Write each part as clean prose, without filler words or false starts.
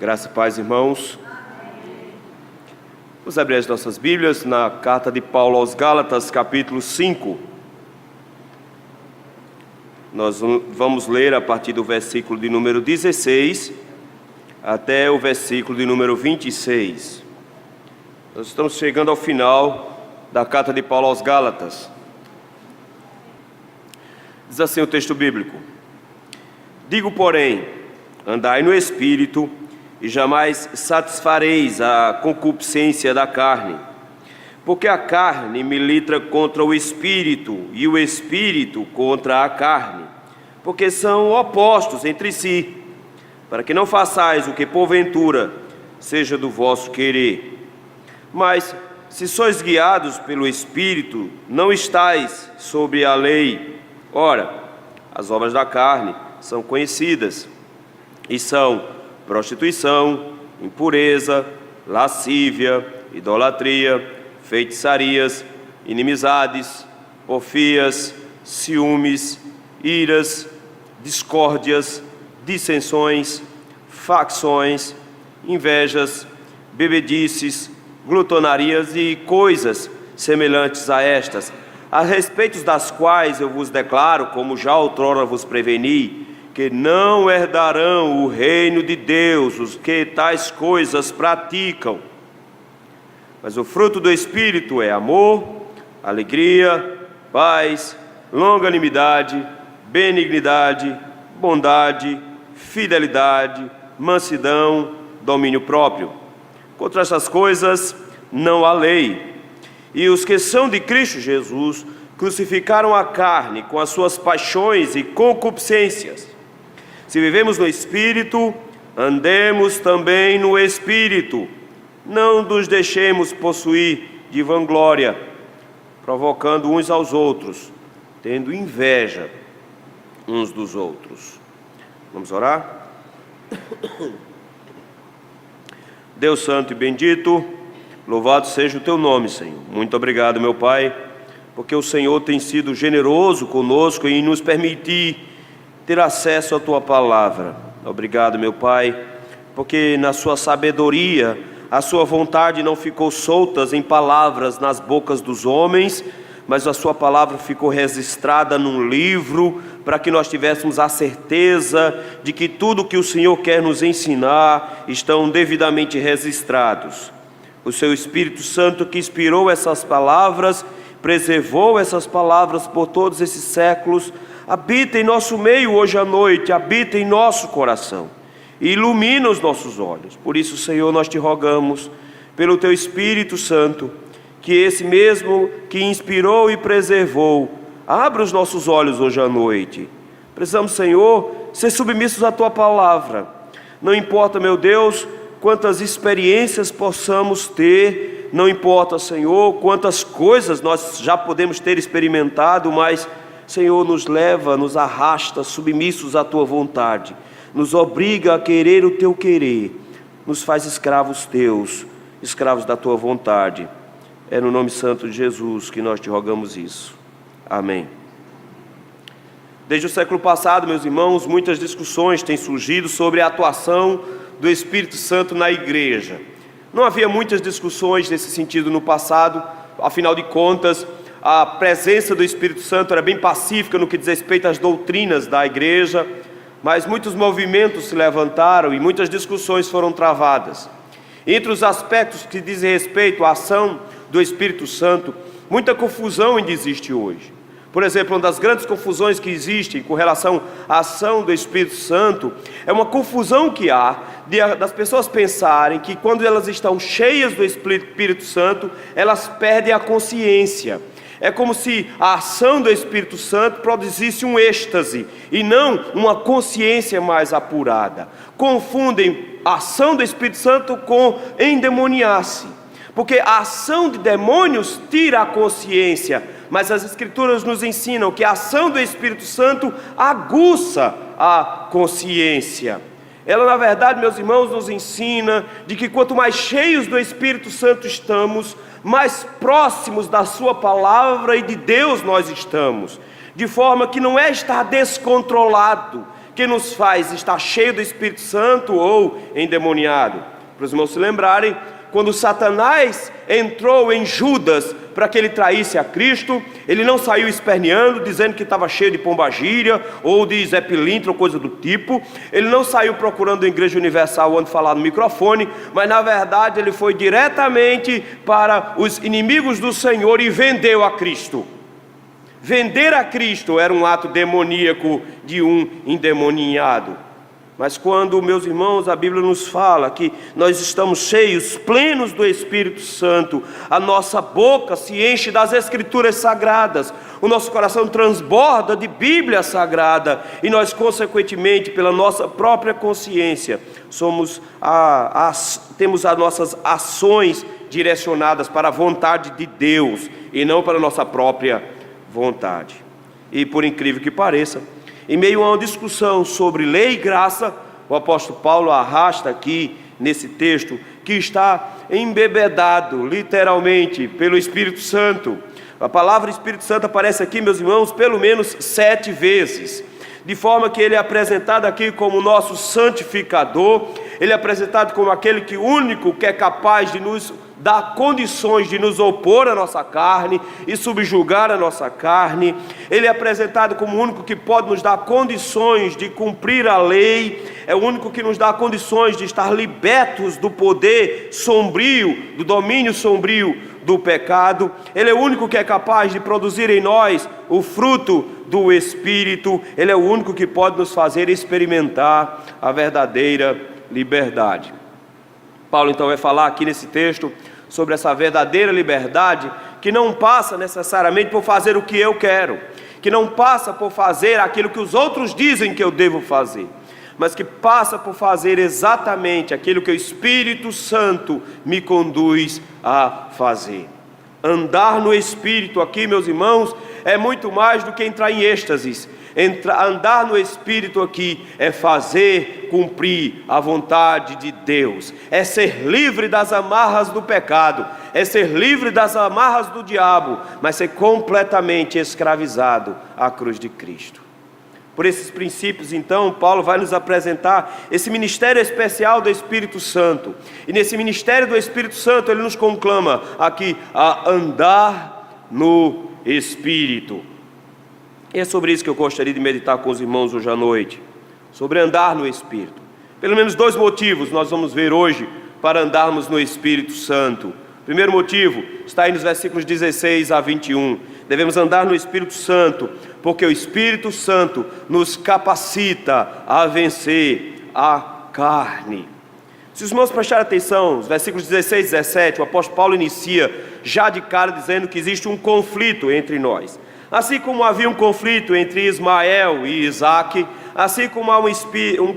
Graça e paz, irmãos. Vamos abrir as nossas Bíblias na carta de Paulo aos Gálatas, capítulo 5. Nós vamos ler a partir do versículo de número 16 até o versículo de número 26. Nós estamos chegando ao final da carta de Paulo aos Gálatas. Diz assim o texto bíblico: Digo, porém, andai no Espírito, e jamais satisfareis a concupiscência da carne. Porque a carne milita contra o Espírito, e o Espírito contra a carne, porque são opostos entre si, para que não façais o que porventura seja do vosso querer. Mas, se sois guiados pelo Espírito, não estais sob a lei. Ora, as obras da carne são conhecidas, e são prostituição, impureza, lascívia, idolatria, feitiçarias, inimizades, porfias, ciúmes, iras, discórdias, dissensões, facções, invejas, bebedices, glutonarias e coisas semelhantes a estas, a respeito das quais eu vos declaro, como já outrora vos preveni, que não herdarão o reino de Deus os que tais coisas praticam. Mas o fruto do Espírito é amor, alegria, paz, longanimidade, benignidade, bondade, fidelidade, mansidão, domínio próprio. Contra essas coisas não há lei. E os que são de Cristo Jesus crucificaram a carne com as suas paixões e concupiscências. Se vivemos no Espírito, andemos também no Espírito. Não nos deixemos possuir de vanglória, provocando uns aos outros, tendo inveja uns dos outros. Vamos orar? Deus santo e bendito, louvado seja o teu nome, Senhor. Muito obrigado, meu Pai, porque o Senhor tem sido generoso conosco em nos permitir ter acesso à tua palavra. Obrigado, meu Pai, porque na sua sabedoria a sua vontade não ficou soltas em palavras nas bocas dos homens, mas a sua palavra ficou registrada num livro, para que nós tivéssemos a certeza de que tudo que o Senhor quer nos ensinar estão devidamente registrados. O seu Espírito Santo, que inspirou essas palavras, preservou essas palavras por todos esses séculos, habita em nosso meio hoje à noite, habita em nosso coração e ilumina os nossos olhos. Por isso, Senhor, nós te rogamos, pelo teu Espírito Santo, que esse mesmo que inspirou e preservou, abra os nossos olhos hoje à noite. Precisamos, Senhor, ser submissos à tua palavra. Não importa, meu Deus, quantas experiências possamos ter, não importa, Senhor, quantas coisas nós já podemos ter experimentado, mas Senhor, nos leva, nos arrasta, submissos à tua vontade, nos obriga a querer o teu querer, nos faz escravos teus, escravos da tua vontade. É no nome santo de Jesus que nós te rogamos isso. Amém. Desde o século passado, meus irmãos, muitas discussões têm surgido sobre a atuação do Espírito Santo na igreja. Não havia muitas discussões nesse sentido no passado, afinal de contas, a presença do Espírito Santo era bem pacífica no que diz respeito às doutrinas da igreja, mas muitos movimentos se levantaram e muitas discussões foram travadas. Entre os aspectos que dizem respeito à ação do Espírito Santo, muita confusão ainda existe hoje. Por exemplo, uma das grandes confusões que existem com relação à ação do Espírito Santo é uma confusão que há das pessoas pensarem que quando elas estão cheias do Espírito Santo, elas perdem a consciência. É como se a ação do Espírito Santo produzisse um êxtase e não uma consciência mais apurada. Confundem a ação do Espírito Santo com endemoniar-se, porque a ação de demônios tira a consciência, mas as Escrituras nos ensinam que a ação do Espírito Santo aguça a consciência. Ela, na verdade, meus irmãos, nos ensina de que quanto mais cheios do Espírito Santo estamos, mais próximos da sua palavra e de Deus nós estamos, de forma que não é estar descontrolado, que nos faz estar cheio do Espírito Santo ou endemoniado. Para os irmãos se lembrarem, quando Satanás entrou em Judas para que ele traísse a Cristo, ele não saiu esperneando, dizendo que estava cheio de pombagíria ou de Zé Pilintra ou coisa do tipo. Ele não saiu procurando a Igreja Universal onde falar no microfone, mas na verdade ele foi diretamente para os inimigos do Senhor e vendeu a Cristo. Vender a Cristo era um ato demoníaco de um endemoniado. Mas quando, meus irmãos, a Bíblia nos fala que nós estamos cheios, plenos do Espírito Santo, a nossa boca se enche das Escrituras Sagradas, o nosso coração transborda de Bíblia Sagrada, e nós, consequentemente, pela nossa própria consciência, temos as nossas ações direcionadas para a vontade de Deus, e não para a nossa própria vontade. E por incrível que pareça, em meio a uma discussão sobre lei e graça, o apóstolo Paulo arrasta aqui nesse texto que está embebedado literalmente pelo Espírito Santo. A palavra Espírito Santo aparece aqui, meus irmãos, pelo menos 7 vezes, de forma que ele é apresentado aqui como nosso santificador, ele é apresentado como aquele que único que é capaz de nos dar condições de nos opor à nossa carne e subjugar a nossa carne. Ele é apresentado como o único que pode nos dar condições de cumprir a lei, é o único que nos dá condições de estar libertos do poder sombrio, do domínio sombrio do pecado. Ele é o único que é capaz de produzir em nós o fruto do Espírito. Ele é o único que pode nos fazer experimentar a verdadeira liberdade. Paulo então vai falar aqui nesse texto sobre essa verdadeira liberdade, que não passa necessariamente por fazer o que eu quero, que não passa por fazer aquilo que os outros dizem que eu devo fazer, mas que passa por fazer exatamente aquilo que o Espírito Santo me conduz a fazer. Andar no Espírito aqui, meus irmãos, é muito mais do que entrar em êxtases. Andar no Espírito aqui é fazer cumprir a vontade de Deus, é ser livre das amarras do pecado, é ser livre das amarras do diabo, mas ser completamente escravizado à cruz de Cristo. Por esses princípios, então, Paulo vai nos apresentar esse ministério especial do Espírito Santo, e nesse ministério do Espírito Santo ele nos conclama aqui a andar no Espírito. E é sobre isso que eu gostaria de meditar com os irmãos hoje à noite, sobre andar no Espírito. Pelo menos 2 motivos nós vamos ver hoje para andarmos no Espírito Santo. O primeiro motivo está aí nos versículos 16 a 21. Devemos andar no Espírito Santo, porque o Espírito Santo nos capacita a vencer a carne. Se os irmãos prestarem atenção, os versículos 16 e 17, o apóstolo Paulo inicia já de cara dizendo que existe um conflito entre nós. Assim como havia um conflito entre Ismael e Isaque, assim como há um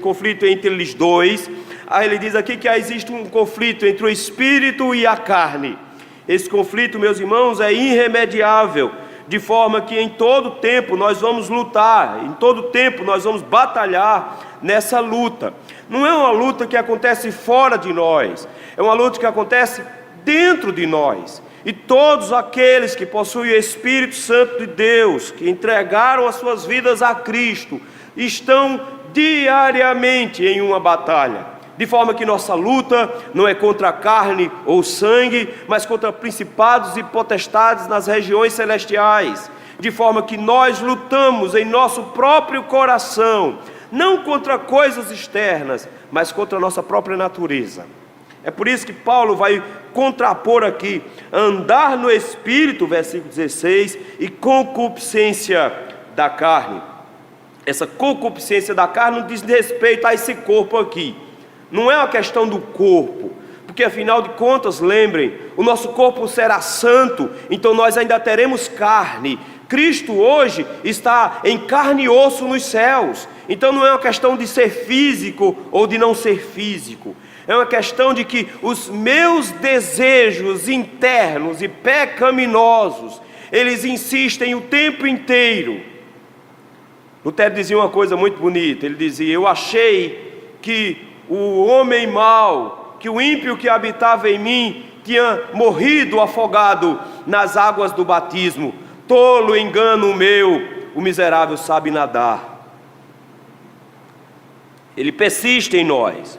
conflito entre eles dois, aí ele diz aqui que existe um conflito entre o Espírito e a carne. Esse conflito, meus irmãos, é irremediável, de forma que em todo tempo nós vamos lutar, em todo tempo nós vamos batalhar nessa luta. Não é uma luta que acontece fora de nós, é uma luta que acontece dentro de nós. E todos aqueles que possuem o Espírito Santo de Deus, que entregaram as suas vidas a Cristo, estão diariamente em uma batalha. De forma que nossa luta não é contra a carne ou sangue, mas contra principados e potestades nas regiões celestiais. De forma que nós lutamos em nosso próprio coração, não contra coisas externas, mas contra a nossa própria natureza. É por isso que Paulo vai contrapor aqui andar no Espírito, versículo 16, e concupiscência da carne. Essa concupiscência da carne não diz respeito a esse corpo aqui. Não é uma questão do corpo, porque afinal de contas, lembrem, o nosso corpo será santo, então nós ainda teremos carne. Cristo hoje está em carne e osso nos céus, então não é uma questão de ser físico ou de não ser físico. É uma questão de que os meus desejos internos e pecaminosos, eles insistem o tempo inteiro. Lutero dizia uma coisa muito bonita, ele dizia: eu achei que o homem mau, que o ímpio que habitava em mim, tinha morrido afogado nas águas do batismo. Tolo engano meu, o miserável sabe nadar. ele persiste em nós,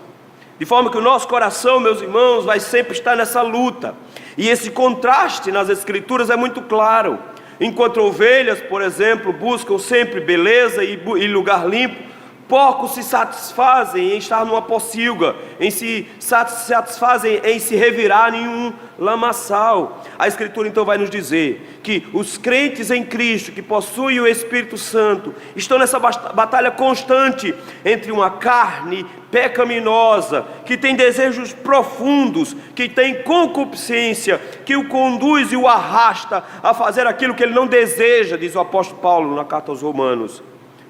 de forma que o nosso coração, meus irmãos, vai sempre estar nessa luta. E esse contraste nas Escrituras é muito claro. Enquanto ovelhas, por exemplo, buscam sempre beleza e lugar limpo, porcos se satisfazem em estar numa pocilga, se satisfazem em se revirar em um lamaçal. A Escritura então vai nos dizer que os crentes em Cristo, que possuem o Espírito Santo, estão nessa batalha constante entre uma carne pecaminosa, que tem desejos profundos, que tem concupiscência, que o conduz e o arrasta a fazer aquilo que ele não deseja, diz o apóstolo Paulo na carta aos Romanos.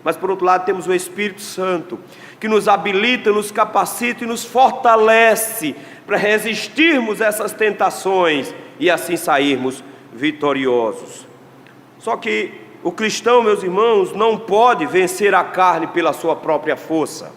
Mas por outro lado temos o Espírito Santo, que nos habilita, nos capacita e nos fortalece para resistirmos a essas tentações e assim sairmos vitoriosos. Só que o cristão, meus irmãos, não pode vencer a carne pela sua própria força.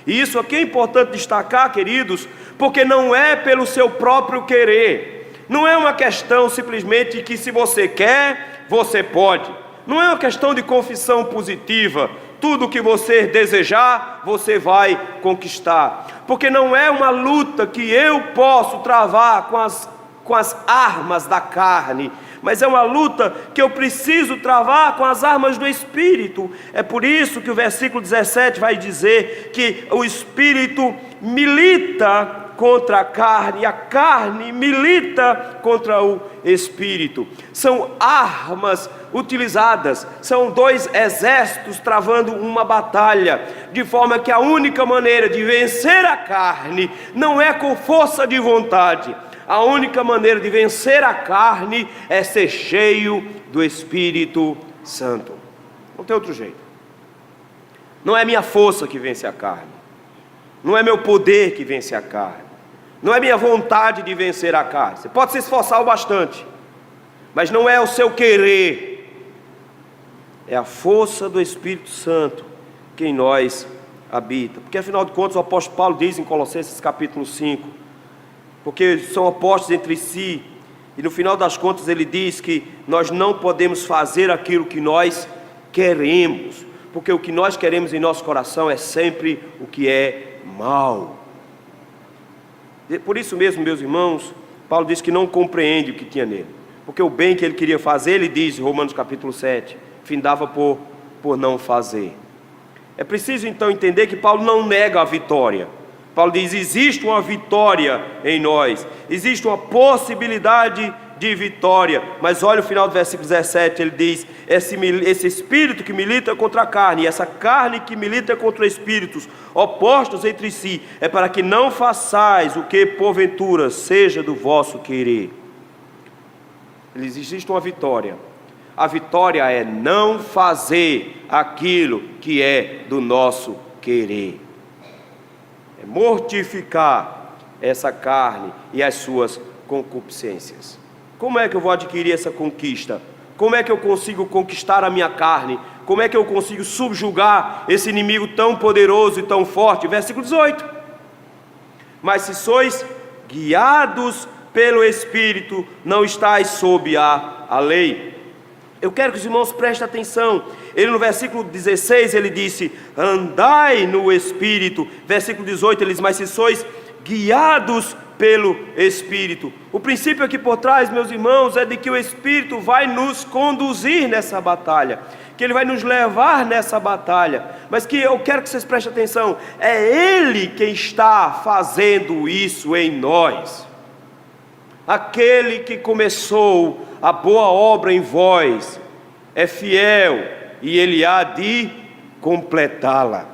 E isso aqui é importante destacar, queridos, porque não é pelo seu próprio querer. Não é uma questão simplesmente de que se você quer, você pode. Não é uma questão de confissão positiva, tudo que você desejar, você vai conquistar. Porque não é uma luta que eu posso travar com as armas da carne, mas é uma luta que eu preciso travar com as armas do Espírito. É por isso que o versículo 17 vai dizer que o Espírito milita contra a carne, e a carne milita contra o Espírito. São armas utilizadas, são dois exércitos travando uma batalha, de forma que a única maneira de vencer a carne não é com força de vontade. A única maneira de vencer a carne é ser cheio do Espírito Santo. Não tem outro jeito. Não é minha força que vence a carne, não é meu poder que vence a carne, não é minha vontade de vencer a carne. Você pode se esforçar o bastante, mas não é o seu querer, é a força do Espírito Santo que em nós habita. Porque afinal de contas o apóstolo Paulo diz em Colossenses capítulo 5, porque são opostos entre si, e no final das contas ele diz que nós não podemos fazer aquilo que nós queremos, porque o que nós queremos em nosso coração é sempre o que é mal. Por isso mesmo, meus irmãos, Paulo diz que não compreende o que tinha nele, porque o bem que ele queria fazer, ele diz em Romanos capítulo 7, findava por não fazer. É preciso então entender que Paulo não nega a vitória. Paulo diz: existe uma vitória em nós, existe uma possibilidade de vitória. Mas olha o final do versículo 17, ele diz: esse espírito que milita contra a carne, e essa carne que milita contra espíritos opostos entre si, é para que não façais o que porventura seja do vosso querer. Existe uma vitória. A vitória é não fazer aquilo que é do nosso querer. É mortificar essa carne e as suas concupiscências. Como é que eu vou adquirir essa conquista? Como é que eu consigo conquistar a minha carne? Como é que eu consigo subjugar esse inimigo tão poderoso e tão forte? Versículo 18. Mas se sois guiados pelo Espírito, não estáis sob a lei. Eu quero que os irmãos prestem atenção. Ele no versículo 16 ele disse: andai no Espírito. Versículo 18 ele diz: mas se sois guiados pelo Espírito. O princípio aqui por trás, meus irmãos, é de que o Espírito vai nos conduzir nessa batalha, que Ele vai nos levar nessa batalha, mas que eu quero que vocês prestem atenção, é Ele quem está fazendo isso em nós. Aquele que começou a boa obra em vós é fiel e Ele há de completá-la.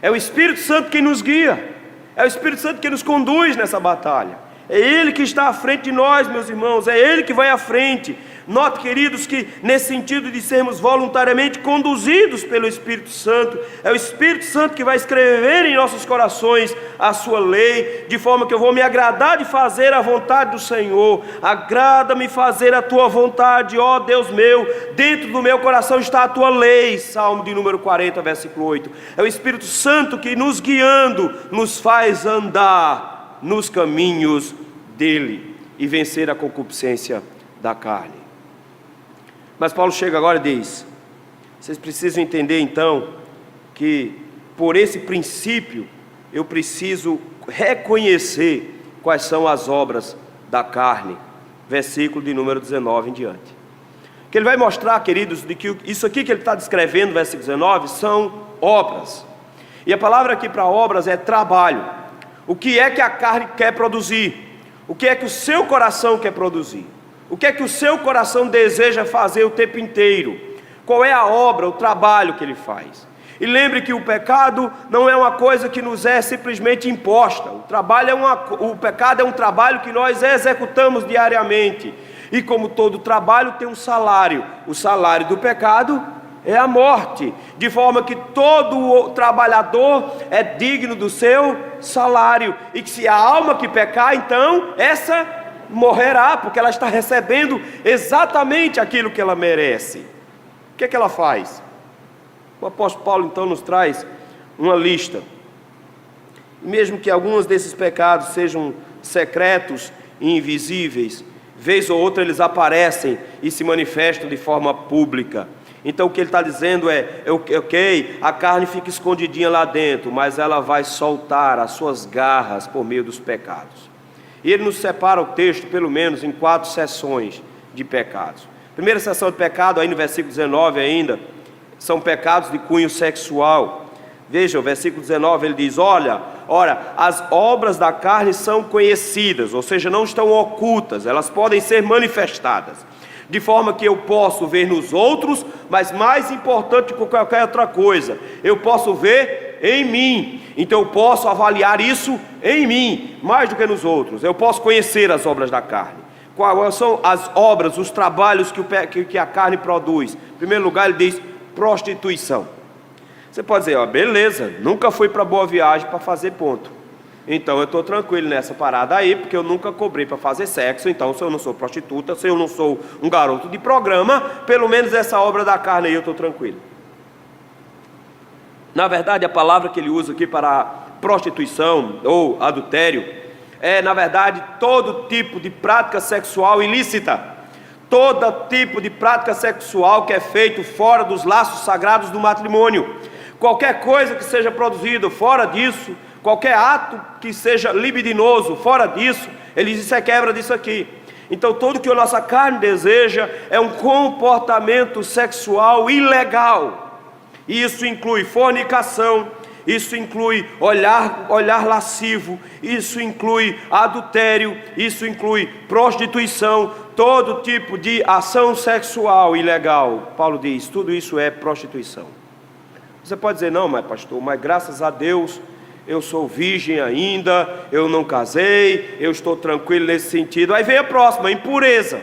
É o Espírito Santo quem nos guia, é o Espírito Santo que nos conduz nessa batalha. É Ele que está à frente de nós, meus irmãos, é Ele que vai à frente. Note, queridos, que nesse sentido de sermos voluntariamente conduzidos pelo Espírito Santo, é o Espírito Santo que vai escrever em nossos corações a sua lei, de forma que eu vou me agradar de fazer a vontade do Senhor. Agrada-me fazer a tua vontade, ó Deus meu, dentro do meu coração está a tua lei. Salmo de número 40, versículo 8. É o Espírito Santo que nos guiando, nos faz andar nos caminhos dele e vencer a concupiscência da carne. Mas Paulo chega agora e diz: vocês precisam entender então que por esse princípio, eu preciso reconhecer quais são as obras da carne. Versículo de número 19 em diante. Que ele vai mostrar, queridos, de que isso aqui que ele está descrevendo, versículo 19, são obras. E a palavra aqui para obras é trabalho. O que é que a carne quer produzir? O que é que o seu coração quer produzir? O que é que o seu coração deseja fazer o tempo inteiro? Qual é a obra, o trabalho que ele faz? E lembre que o pecado não é uma coisa que nos é simplesmente imposta. O pecado é um trabalho que nós executamos diariamente. E como todo trabalho tem um salário. O salário do pecado é a morte. De forma que todo trabalhador é digno do seu salário. E que se a alma que pecar, então essa morrerá, porque ela está recebendo exatamente aquilo que ela merece. O que é que ela faz? O apóstolo Paulo então nos traz uma lista. Mesmo que alguns desses pecados sejam secretos e invisíveis, vez ou outra eles aparecem e se manifestam de forma pública. Então o que ele está dizendo é, ok, a carne fica escondidinha lá dentro, mas ela vai soltar as suas garras por meio dos pecados. E ele nos separa o texto pelo menos em 4 seções de pecados. Primeira seção de pecado, aí no versículo 19 ainda, são pecados de cunho sexual. Veja, o versículo 19 ele diz, ora, as obras da carne são conhecidas, ou seja, não estão ocultas, elas podem ser manifestadas, de forma que eu posso ver nos outros, mas mais importante que qualquer outra coisa, eu posso ver em mim. Então eu posso avaliar isso em mim, mais do que nos outros. Eu posso conhecer as obras da carne. Quais são as obras, os trabalhos que a carne produz? Em primeiro lugar ele diz prostituição. Você pode dizer, beleza, nunca fui para Boa Viagem para fazer ponto. Então eu estou tranquilo nessa parada aí, porque eu nunca cobrei para fazer sexo. Então se eu não sou prostituta, se eu não sou um garoto de programa, pelo menos essa obra da carne aí eu estou tranquilo. Na verdade a palavra que ele usa aqui para prostituição ou adultério é na verdade todo tipo de prática sexual ilícita. Todo tipo de prática sexual que é feito fora dos laços sagrados do matrimônio. Qualquer coisa que seja produzido fora disso, qualquer ato que seja libidinoso fora disso, ele diz, isso é quebra disso aqui. Então tudo que a nossa carne deseja é um comportamento sexual ilegal. E isso inclui fornicação, isso inclui olhar lascivo, isso inclui adultério, isso inclui prostituição, todo tipo de ação sexual ilegal. Paulo diz, tudo isso é prostituição. Você pode dizer, não, mas pastor, mas graças a Deus eu sou virgem ainda, eu não casei, eu estou tranquilo nesse sentido. Aí vem a próxima, impureza.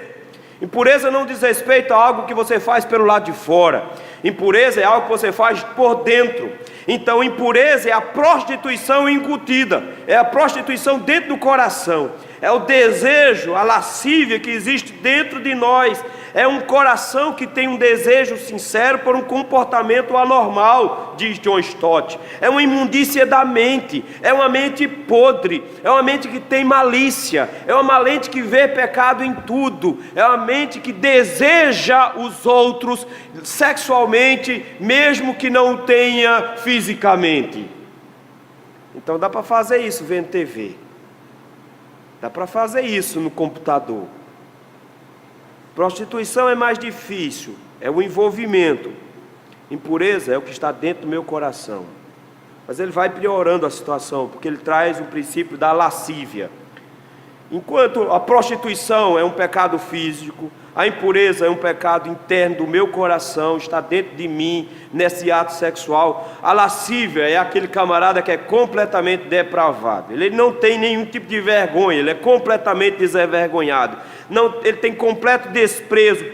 Impureza não diz respeito a algo que você faz pelo lado de fora. Impureza é algo que você faz por dentro. Então impureza é a prostituição incutida, é a prostituição dentro do coração, é o desejo, a lascívia que existe dentro de nós. É um coração que tem um desejo sincero por um comportamento anormal, diz John Stott. É uma imundícia da mente, é uma mente podre, é uma mente que tem malícia, é uma mente que vê pecado em tudo, é uma mente que deseja os outros sexualmente, mesmo que não tenha fisicamente. Então dá para fazer isso vendo TV, dá para fazer isso no computador. Prostituição é mais difícil, é o envolvimento. Impureza é o que está dentro do meu coração. Mas ele vai piorando a situação, porque ele traz o princípio da lascívia. Enquanto a prostituição é um pecado físico, a impureza é um pecado interno do meu coração, está dentro de mim, nesse ato sexual. A lascívia é aquele camarada que é completamente depravado. Ele não tem nenhum tipo de vergonha, ele é completamente desenvergonhado. Ele tem completo desprezo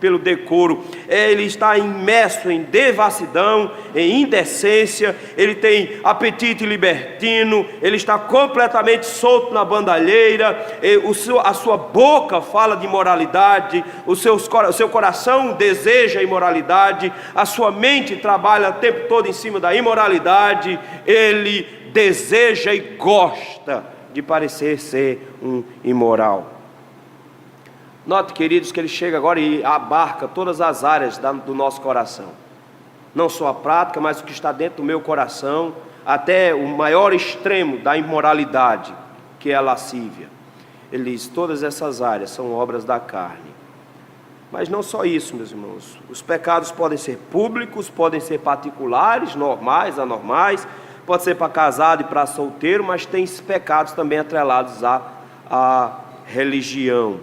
pelo decoro, ele está imerso em devassidão, em indecência, ele tem apetite libertino, ele está completamente solto na bandalheira, a sua boca fala de imoralidade, o seu coração deseja a imoralidade, a sua mente trabalha o tempo todo em cima da imoralidade, ele deseja e gosta de parecer ser um imoral. Note, queridos, que ele chega agora e abarca todas as áreas do nosso coração. não só a prática, mas o que está dentro do meu coração, até o maior extremo da imoralidade, que é a lascívia. Ele diz, todas essas áreas são obras da carne. Mas não só isso, meus irmãos. Os pecados podem ser públicos, podem ser particulares, normais, anormais, pode ser para casado e para solteiro, mas tem esses pecados também atrelados à religião.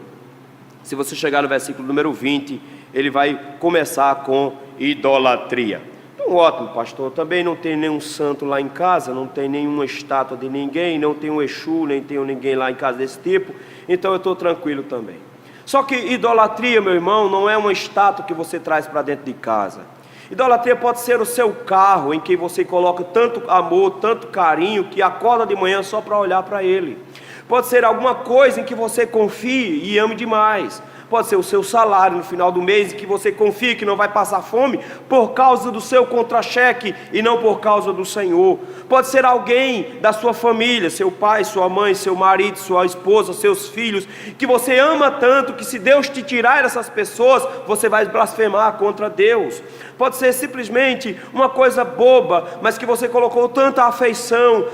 Se você chegar no versículo número 20, ele vai começar com idolatria. Então, ótimo, pastor, também não tem nenhum santo lá em casa, não tem nenhuma estátua de ninguém, não tem um Exu, nem tem ninguém lá em casa desse tipo, então eu estou tranquilo também. Só que idolatria, meu irmão, não é uma estátua que você traz para dentro de casa. Idolatria pode ser o seu carro, em que você coloca tanto amor, tanto carinho, que acorda de manhã só para olhar para ele. Pode ser alguma coisa em que você confie e ame demais. Pode ser o seu salário no final do mês, em que você confia que não vai passar fome por causa do seu contra-cheque e não por causa do Senhor. Pode ser alguém da sua família, seu pai, sua mãe, seu marido, sua esposa, seus filhos, que você ama tanto que se Deus te tirar essas pessoas, você vai blasfemar contra Deus. Pode ser simplesmente uma coisa boba, mas que você colocou tanta afeição,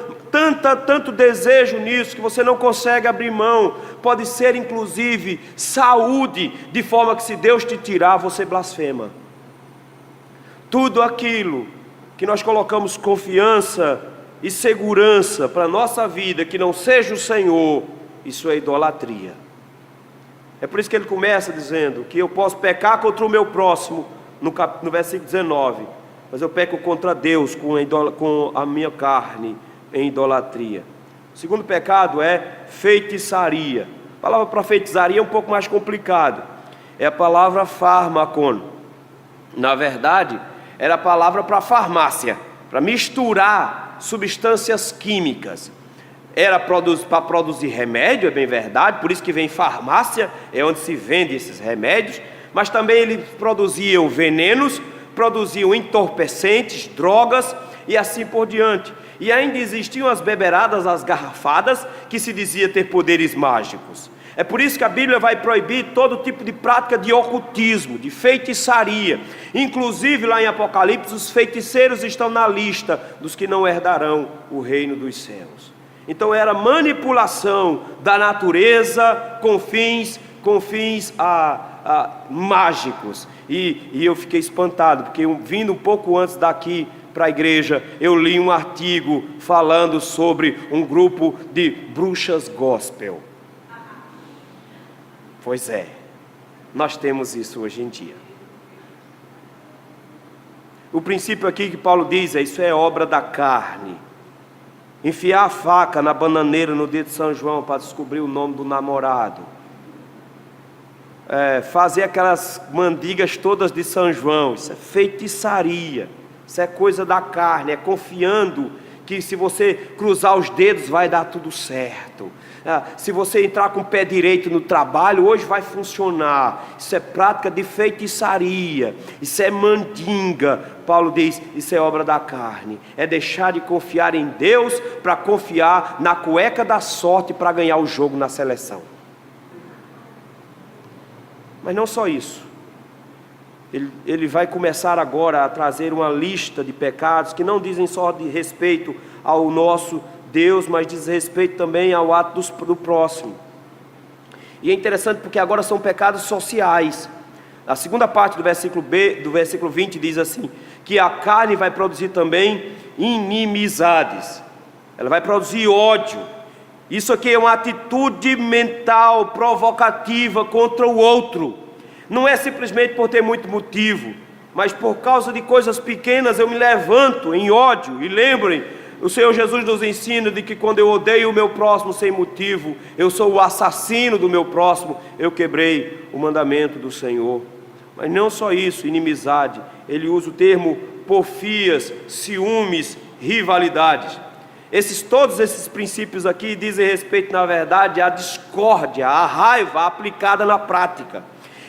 tanto desejo nisso que você não consegue abrir mão. Pode ser inclusive saúde, de forma que se Deus te tirar, você blasfema. Tudo aquilo que nós colocamos confiança e segurança para a nossa vida, que não seja o Senhor, isso é idolatria. É por isso que ele começa dizendo que eu posso pecar contra o meu próximo, no versículo 19, mas eu peco contra Deus com a minha carne, em idolatria. O segundo pecado é feitiçaria. A palavra para feitiçaria é um pouco mais complicado. É a palavra fármacon. Na verdade, era a palavra para farmácia, para misturar substâncias químicas. Era para produzir remédio, é bem verdade, por isso que vem farmácia, é onde se vende esses remédios, mas também eles produziam venenos, produziam entorpecentes, drogas e assim por diante. E ainda existiam as beberadas, as garrafadas, que se dizia ter poderes mágicos. É por isso que a Bíblia vai proibir todo tipo de prática de ocultismo, de feitiçaria. Inclusive lá em Apocalipse, os feiticeiros estão na lista dos que não herdarão o reino dos céus. Então era manipulação da natureza com fins mágicos. E eu fiquei espantado, porque vindo um pouco antes daqui para a igreja, eu li um artigo falando sobre um grupo de bruxas gospel. Pois é, nós temos isso hoje em dia. O princípio aqui que Paulo diz isso é obra da carne. Enfiar a faca na bananeira no dia de São João para descobrir o nome do namorado. Fazer aquelas mandigas todas de São João, isso é feitiçaria. Isso é coisa da carne, é confiando que se você cruzar os dedos vai dar tudo certo. Se você entrar com o pé direito no trabalho, hoje vai funcionar. Isso é prática de feitiçaria, isso é mandinga. Paulo diz, isso é obra da carne. É deixar de confiar em Deus para confiar na cueca da sorte para ganhar o jogo na seleção. Mas não só isso. Ele vai começar agora a trazer uma lista de pecados que não dizem só de respeito ao nosso Deus, mas diz respeito também ao ato do próximo. E é interessante porque agora são pecados sociais. A segunda parte do versículo 20 diz assim, que a carne vai produzir também inimizades. Ela vai produzir ódio. Isso aqui é uma atitude mental provocativa contra o outro. Não é simplesmente por ter muito motivo, mas por causa de coisas pequenas eu me levanto em ódio. E lembrem, o Senhor Jesus nos ensina de que quando eu odeio o meu próximo sem motivo, eu sou o assassino do meu próximo, eu quebrei o mandamento do Senhor. Mas não só isso, inimizade, ele usa o termo porfias, ciúmes, rivalidades. Todos esses princípios aqui dizem respeito, na verdade, à discórdia, à raiva aplicada na prática.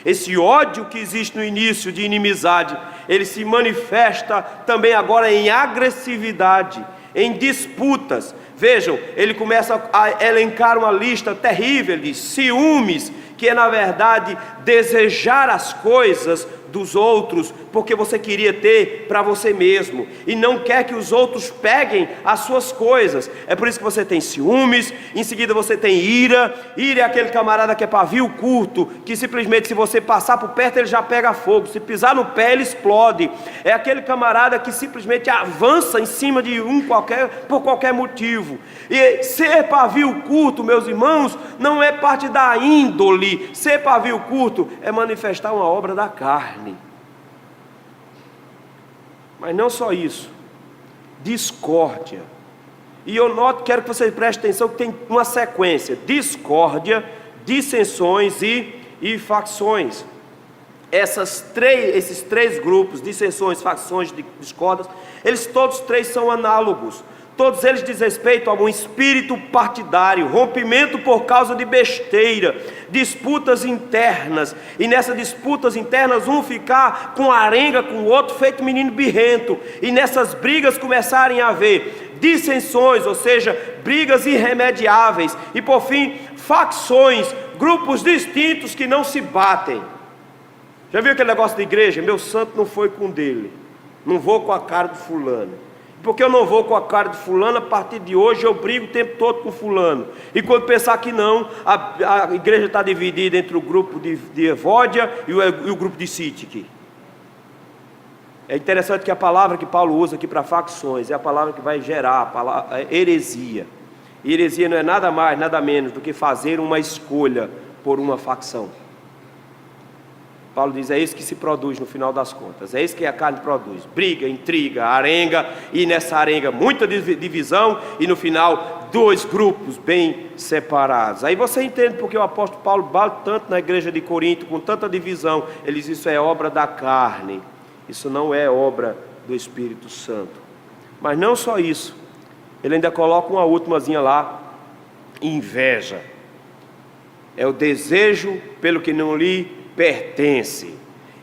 Esse ódio que existe no início de inimizade, ele se manifesta também agora em agressividade, em disputas. Vejam, ele começa a elencar uma lista terrível de ciúmes, que é na verdade desejar as coisas dos outros, porque você queria ter para você mesmo, e não quer que os outros peguem as suas coisas. É por isso que você tem ciúmes, em seguida você tem ira. Ira é aquele camarada que é pavio curto, que simplesmente se você passar por perto ele já pega fogo, se pisar no pé ele explode. É aquele camarada que simplesmente avança em cima de por qualquer motivo. E ser pavio curto, meus irmãos, não é parte da índole. Ser pavio curto é manifestar uma obra da carne. Mas não só isso, discórdia. E eu quero que você preste atenção que tem uma sequência: discórdia, dissensões e facções. Esses três grupos, dissensões, facções, discórdias, eles todos três são análogos. Todos eles dizem respeito a um espírito partidário, rompimento por causa de besteira, disputas internas, e nessas disputas internas um ficar com arenga com o outro, feito menino birrento, e nessas brigas começarem a haver dissensões, ou seja, brigas irremediáveis, e por fim, facções, grupos distintos que não se batem. Já viu aquele negócio de igreja? Meu santo não foi com dele, não vou com a cara do fulano. Porque eu não vou com a cara de fulano, a partir de hoje eu brigo o tempo todo com fulano. E quando pensar que não, a igreja está dividida entre o grupo de Evódia e o grupo de Sítique. É interessante que a palavra que Paulo usa aqui para facções é a palavra que vai gerar a heresia. E heresia não é nada mais, nada menos do que fazer uma escolha por uma facção. Paulo diz, é isso que se produz no final das contas, é isso que a carne produz: briga, intriga, arenga, e nessa arenga muita divisão, e no final dois grupos bem separados. Aí você entende porque o apóstolo Paulo bate tanto na igreja de Corinto, com tanta divisão. Ele diz, isso é obra da carne, isso não é obra do Espírito Santo. Mas não só isso, ele ainda coloca uma últimazinha lá: inveja. É o desejo pelo que não lhe pertence.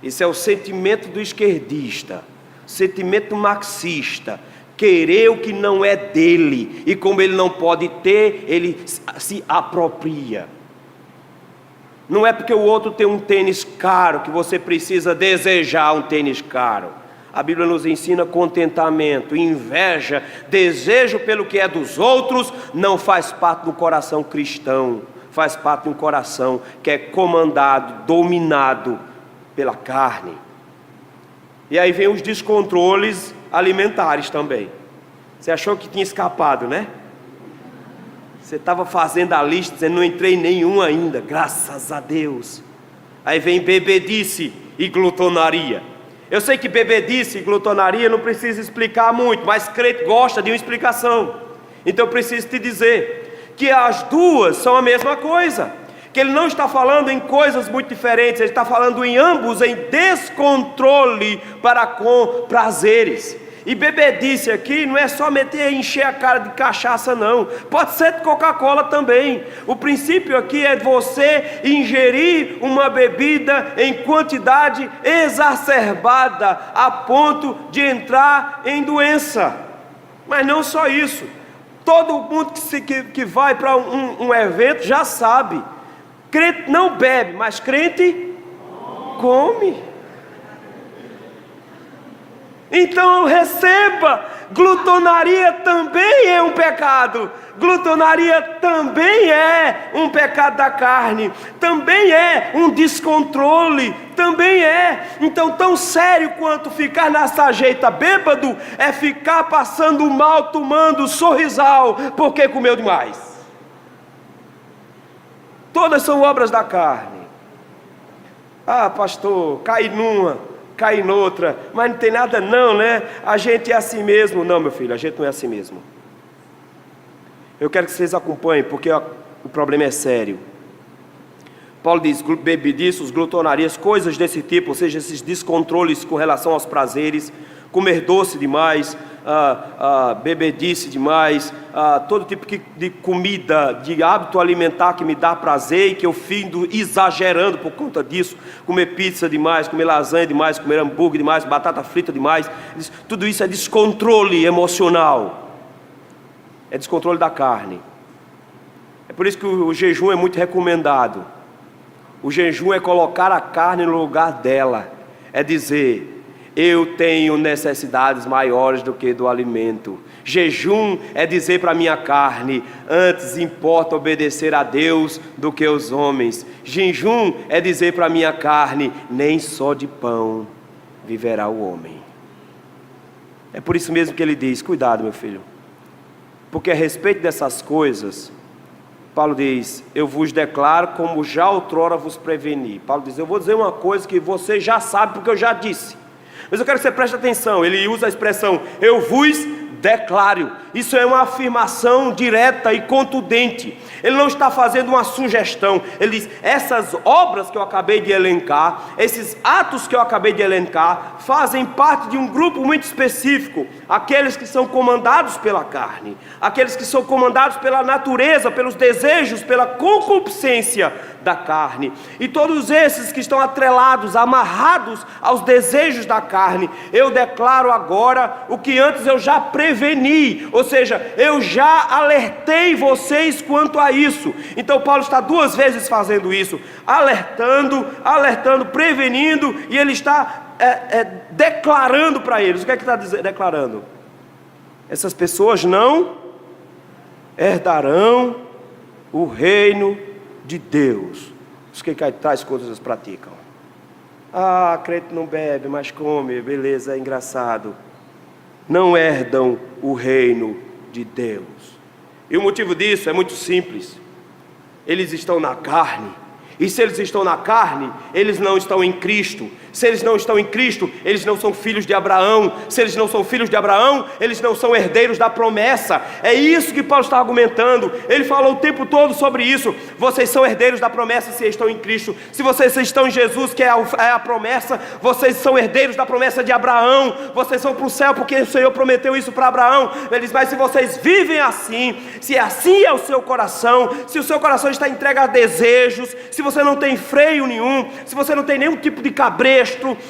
Isso é o sentimento do esquerdista, sentimento marxista, querer o que não é dele, e como ele não pode ter, ele se apropria. Não é porque o outro tem um tênis caro que você precisa desejar um tênis caro. A Bíblia nos ensina contentamento. Inveja, desejo pelo que é dos outros, não faz parte do coração cristão. Faz parte de um coração que é comandado, dominado pela carne. E aí vem os descontroles alimentares também. Você achou que tinha escapado, né? Você estava fazendo a lista, dizendo, não entrei em nenhum ainda, graças a Deus. Aí vem bebedice e glutonaria. Eu sei que bebedice e glutonaria não precisa explicar muito, mas crente gosta de uma explicação. Então eu preciso te dizer que as duas são a mesma coisa, que ele não está falando em coisas muito diferentes, ele está falando em ambos em descontrole para com prazeres. E bebedice aqui não é só meter e encher a cara de cachaça não, pode ser de Coca-Cola também. O princípio aqui é você ingerir uma bebida em quantidade exacerbada, a ponto de entrar em doença. Mas não só isso, todo mundo que vai para um evento já sabe, crente não bebe, mas crente come. Então receba, glutonaria também é um pecado, glutonaria também é um pecado da carne, também é um descontrole, também é. Então tão sério quanto ficar na sarjeta bêbado é ficar passando mal tomando sorrisal porque comeu demais. Todas são obras da carne. Ah, pastor, cai numa, cai noutra, mas não tem nada não, né? A gente é assim mesmo. Não, meu filho, a gente não é assim mesmo. Eu quero que vocês acompanhem, porque o problema é sério. Paulo diz, bebediços, glutonarias, coisas desse tipo, ou seja, esses descontroles com relação aos prazeres, comer doce demais, bebedice demais, todo tipo de comida, de hábito alimentar que me dá prazer e que eu findo exagerando por conta disso, comer pizza demais, comer lasanha demais, comer hambúrguer demais, batata frita demais, tudo isso é descontrole emocional, é descontrole da carne. É por isso que o jejum é muito recomendado. O jejum é colocar a carne no lugar dela, é dizer: eu tenho necessidades maiores do que do alimento. Jejum é dizer para a minha carne: antes importa obedecer a Deus do que aos homens. Jejum é dizer para a minha carne: nem só de pão viverá o homem. É por isso mesmo que ele diz: cuidado, meu filho, porque a respeito dessas coisas, Paulo diz: eu vos declaro como já outrora vos preveni. Paulo diz: eu vou dizer uma coisa que você já sabe porque eu já disse, mas eu quero que você preste atenção. Ele usa a expressão eu vos declaro. Isso é uma afirmação direta e contundente. Ele não está fazendo uma sugestão. Ele diz: essas obras que eu acabei de elencar, esses atos que eu acabei de elencar, fazem parte de um grupo muito específico. Aqueles que são comandados pela carne, aqueles que são comandados pela natureza, pelos desejos, pela concupiscência da carne. E todos esses que estão atrelados, amarrados aos desejos da carne, eu declaro agora o que antes eu já preveni, ou seja, eu já alertei vocês quanto a isso. Então Paulo está duas vezes fazendo isso, alertando, prevenindo, e ele está declarando para eles. O que é que está declarando? Essas pessoas não herdarão o reino de Deus. Os que tais coisas praticam. Ah, crente não bebe, mas come, beleza, é engraçado. Não herdam o reino de Deus. E o motivo disso é muito simples. Eles estão na carne. E se eles estão na carne, eles não estão em Cristo. Se eles não estão em Cristo, eles não são filhos de Abraão. Se eles não são filhos de Abraão, eles não são herdeiros da promessa. É isso que Paulo está argumentando. Ele falou o tempo todo sobre isso. Vocês são herdeiros da promessa se estão em Cristo. Se vocês estão em Jesus, que é a promessa, vocês são herdeiros da promessa de Abraão. Vocês vão para o céu porque o Senhor prometeu isso para Abraão. Ele diz: mas se vocês vivem assim, se assim é o seu coração, se o seu coração está entregue a desejos, se você não tem freio nenhum, se você não tem nenhum tipo de cabresto,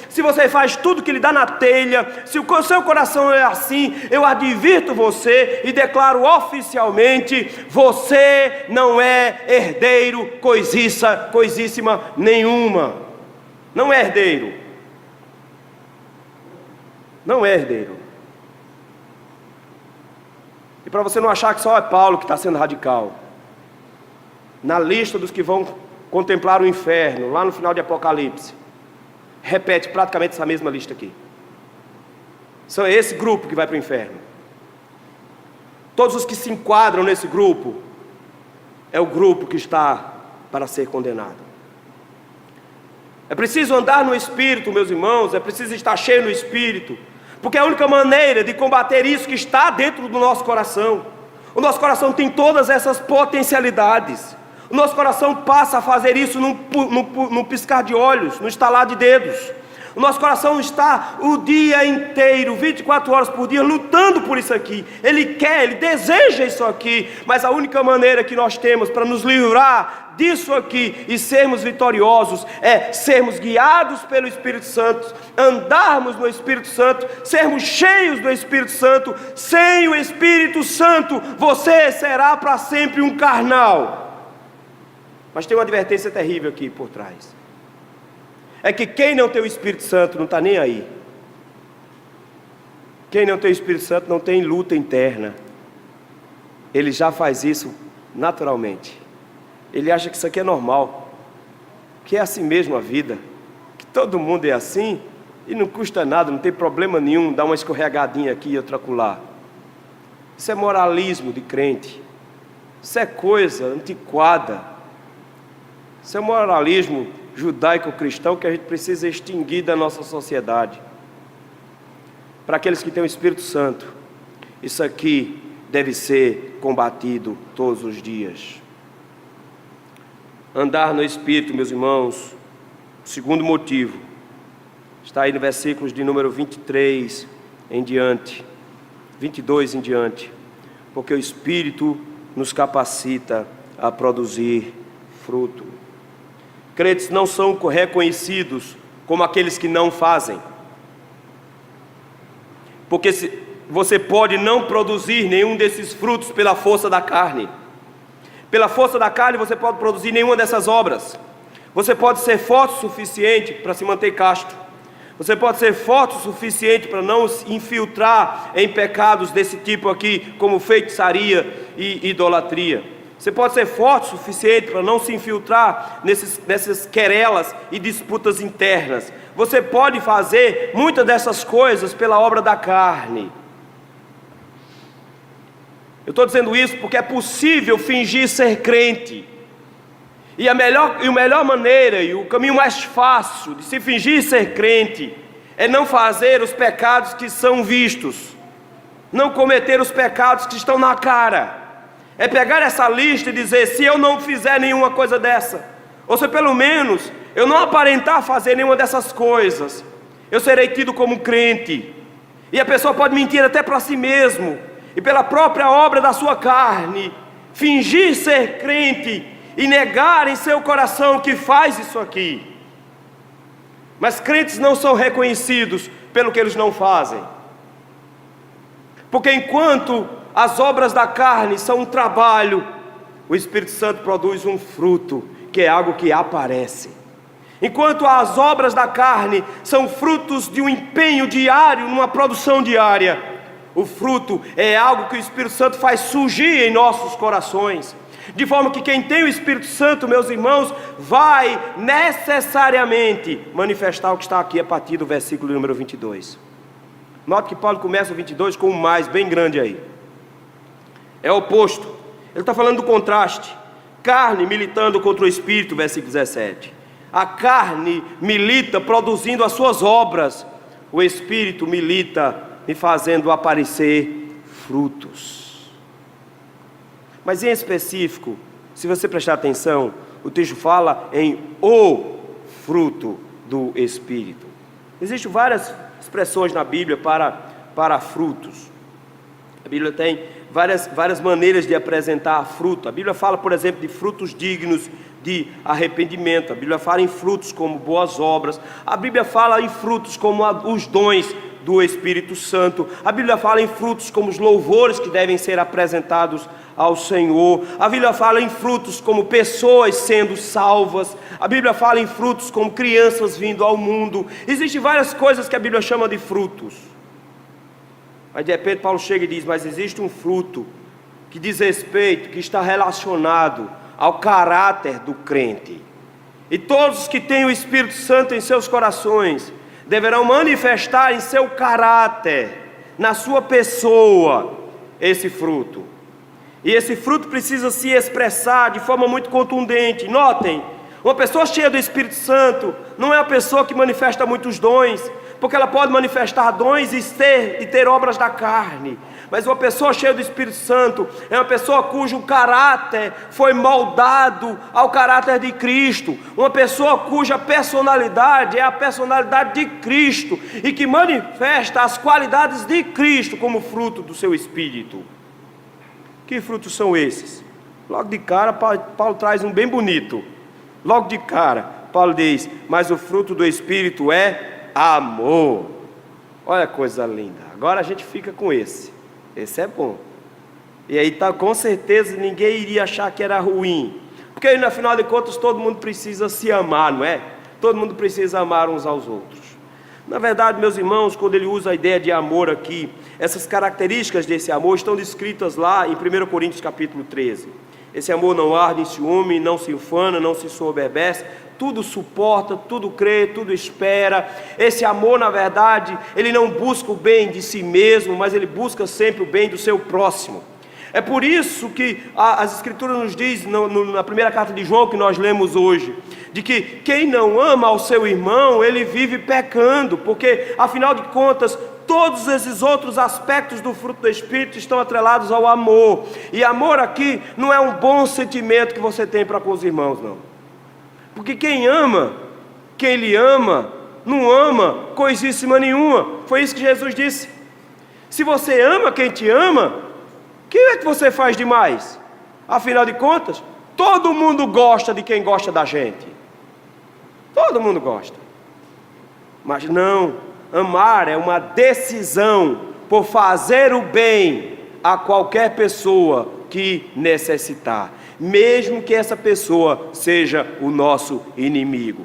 se você faz tudo que lhe dá na telha, se o seu coração é assim, eu advirto você e declaro oficialmente: você não é herdeiro coisíssima nenhuma. Não é herdeiro. Não é herdeiro. E para você não achar que só é Paulo que está sendo radical, na lista dos que vão contemplar o inferno, lá no final de Apocalipse, repete praticamente essa mesma lista aqui. São esse grupo que vai para o inferno. Todos os que se enquadram nesse grupo, é o grupo que está para ser condenado. É preciso andar no Espírito, meus irmãos, é preciso estar cheio no Espírito, porque é a única maneira de combater isso que está dentro do nosso coração. O nosso coração tem todas essas potencialidades. O nosso coração passa a fazer isso num piscar de olhos, no estalar de dedos. O nosso coração está o dia inteiro, 24 horas por dia, lutando por isso aqui. Ele quer, ele deseja isso aqui, mas a única maneira que nós temos para nos livrar disso aqui e sermos vitoriosos é sermos guiados pelo Espírito Santo, andarmos no Espírito Santo, sermos cheios do Espírito Santo. Sem o Espírito Santo, você será para sempre um carnal. Mas tem uma advertência terrível aqui por trás. É que quem não tem o Espírito Santo não está nem aí. Quem não tem o Espírito Santo não tem luta interna. Ele já faz isso naturalmente. Ele acha que isso aqui é normal, que é assim mesmo a vida, que todo mundo é assim e não custa nada, não tem problema nenhum dar uma escorregadinha aqui e outra acolá. Isso é moralismo de crente. Isso é coisa antiquada. Isso é um moralismo judaico-cristão que a gente precisa extinguir da nossa sociedade. Para aqueles que têm o Espírito Santo, isso aqui deve ser combatido todos os dias. Andar no Espírito, meus irmãos, o segundo motivo, está aí no versículos de número 23 em diante, 22 em diante, porque o Espírito nos capacita a produzir fruto. Crentes não são reconhecidos como aqueles que não fazem, porque você pode não produzir nenhum desses frutos pela força da carne. Pela força da carne você pode produzir nenhuma dessas obras. Você pode ser forte o suficiente para se manter casto. Você pode ser forte o suficiente para não se infiltrar em pecados desse tipo aqui, como feitiçaria e idolatria. Você pode ser forte o suficiente para não se infiltrar nessas querelas e disputas internas. Você pode fazer muitas dessas coisas pela obra da carne. Eu estou dizendo isso porque é possível fingir ser crente. E a melhor maneira e o caminho mais fácil de se fingir ser crente é não fazer os pecados que são vistos, não cometer os pecados que estão na cara. É pegar essa lista e dizer: se eu não fizer nenhuma coisa dessa, ou se pelo menos eu não aparentar fazer nenhuma dessas coisas, eu serei tido como crente. E a pessoa pode mentir até para si mesmo, e pela própria obra da sua carne, fingir ser crente e negar em seu coração que faz isso aqui. Mas crentes não são reconhecidos pelo que eles não fazem, porque enquanto as obras da carne são um trabalho, o Espírito Santo produz um fruto, que é algo que aparece. Enquanto as obras da carne são frutos de um empenho diário, numa produção diária, o fruto é algo que o Espírito Santo faz surgir em nossos corações, de forma que quem tem o Espírito Santo, meus irmãos, vai necessariamente manifestar o que está aqui a partir do versículo número 22. Note que Paulo começa o 22 com um mais bem grande aí. É o oposto. Ele está falando do contraste. Carne militando contra o Espírito, versículo 17. A carne milita produzindo as suas obras. O Espírito milita me fazendo aparecer frutos. Mas em específico, se você prestar atenção, o texto fala em o fruto do Espírito. Existem várias expressões na Bíblia para frutos. A Bíblia tem várias maneiras de apresentar fruto. A Bíblia fala, por exemplo, de frutos dignos de arrependimento. A Bíblia fala em frutos como boas obras. A Bíblia fala em frutos como os dons do Espírito Santo. A Bíblia fala em frutos como os louvores que devem ser apresentados ao Senhor. A Bíblia fala em frutos como pessoas sendo salvas. A Bíblia fala em frutos como crianças vindo ao mundo. Existem várias coisas que a Bíblia chama de frutos. Mas de repente Paulo chega e diz: mas existe um fruto que diz respeito, que está relacionado ao caráter do crente. E todos que têm o Espírito Santo em seus corações deverão manifestar em seu caráter, na sua pessoa, esse fruto. E esse fruto precisa se expressar de forma muito contundente. Notem, uma pessoa cheia do Espírito Santo não é uma pessoa que manifesta muitos dons, porque ela pode manifestar dons e ter obras da carne. Mas uma pessoa cheia do Espírito Santo é uma pessoa cujo caráter foi moldado ao caráter de Cristo. Uma pessoa cuja personalidade é a personalidade de Cristo e que manifesta as qualidades de Cristo como fruto do seu Espírito. Que frutos são esses? Logo de cara, Paulo traz um bem bonito. Logo de cara, Paulo diz: mas o fruto do Espírito é amor. Olha que coisa linda. Agora a gente fica com esse. Esse é bom. E aí tá, com certeza ninguém iria achar que era ruim, porque aí, no final de contas, todo mundo precisa se amar, não é? Todo mundo precisa amar uns aos outros. Na verdade, meus irmãos, quando ele usa a ideia de amor aqui, essas características desse amor estão descritas lá em 1 Coríntios capítulo 13. Esse amor não arde em ciúme, não se ufana, não se soberbece, tudo suporta, tudo crê, tudo espera. Esse amor, na verdade, ele não busca o bem de si mesmo, mas ele busca sempre o bem do seu próximo. É por isso que as Escrituras nos diz, na primeira carta de João que nós lemos hoje, de que quem não ama ao seu irmão, ele vive pecando, porque afinal de contas, todos esses outros aspectos do fruto do Espírito estão atrelados ao amor. E amor aqui não é um bom sentimento que você tem para com os irmãos, não. Porque quem ama, quem lhe ama, não ama coisíssima nenhuma. Foi isso que Jesus disse. Se você ama quem te ama, o que é que você faz demais? Afinal de contas, todo mundo gosta de quem gosta da gente. Todo mundo gosta. Mas não, amar é uma decisão por fazer o bem a qualquer pessoa que necessitar, mesmo que essa pessoa seja o nosso inimigo.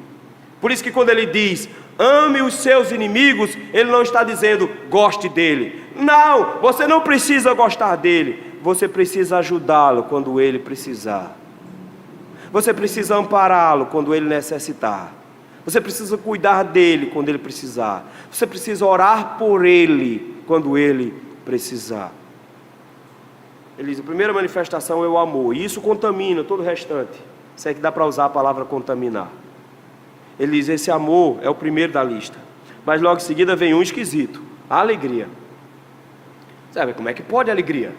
Por isso que quando ele diz ame os seus inimigos, Ele não está dizendo goste dele. Não, você não precisa gostar dele, você precisa ajudá-lo quando ele precisar. Você precisa ampará-lo quando ele necessitar. Você precisa cuidar dele quando ele precisar. Você precisa orar por ele quando ele precisar. Ele diz, a primeira manifestação é o amor, e isso contamina todo o restante. Isso é que dá para usar a palavra contaminar. Ele diz, esse amor é o primeiro da lista. Mas logo em seguida vem um esquisito, a alegria. Sabe, como é que pode alegria?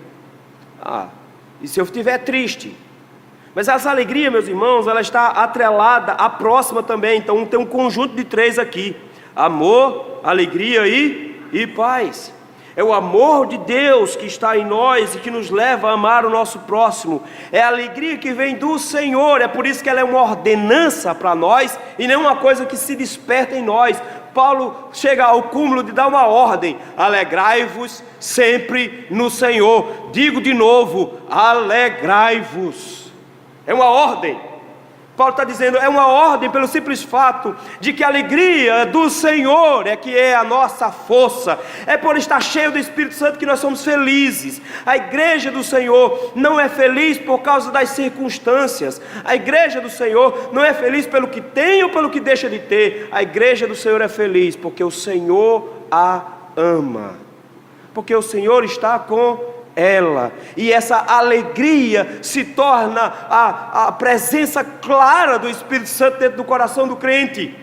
E se eu estiver triste? Mas essa alegria, meus irmãos, ela está atrelada à próxima também. Então tem um conjunto de 3 aqui: amor, alegria e paz. É o amor de Deus que está em nós e que nos leva a amar o nosso próximo. É a alegria que vem do Senhor. É por isso que ela é uma ordenança para nós e não uma coisa que se desperta em nós. Paulo chega ao cúmulo de dar uma ordem: alegrai-vos sempre no Senhor. Digo de novo, alegrai-vos. É uma ordem. Paulo está dizendo, é uma ordem pelo simples fato de que a alegria do Senhor é que é a nossa força. É por estar cheio do Espírito Santo que nós somos felizes. A igreja do Senhor não é feliz por causa das circunstâncias. A igreja do Senhor não é feliz pelo que tem ou pelo que deixa de ter. A igreja do Senhor é feliz porque o Senhor a ama. Porque o Senhor está com ela, e essa alegria se torna a presença clara do Espírito Santo dentro do coração do crente.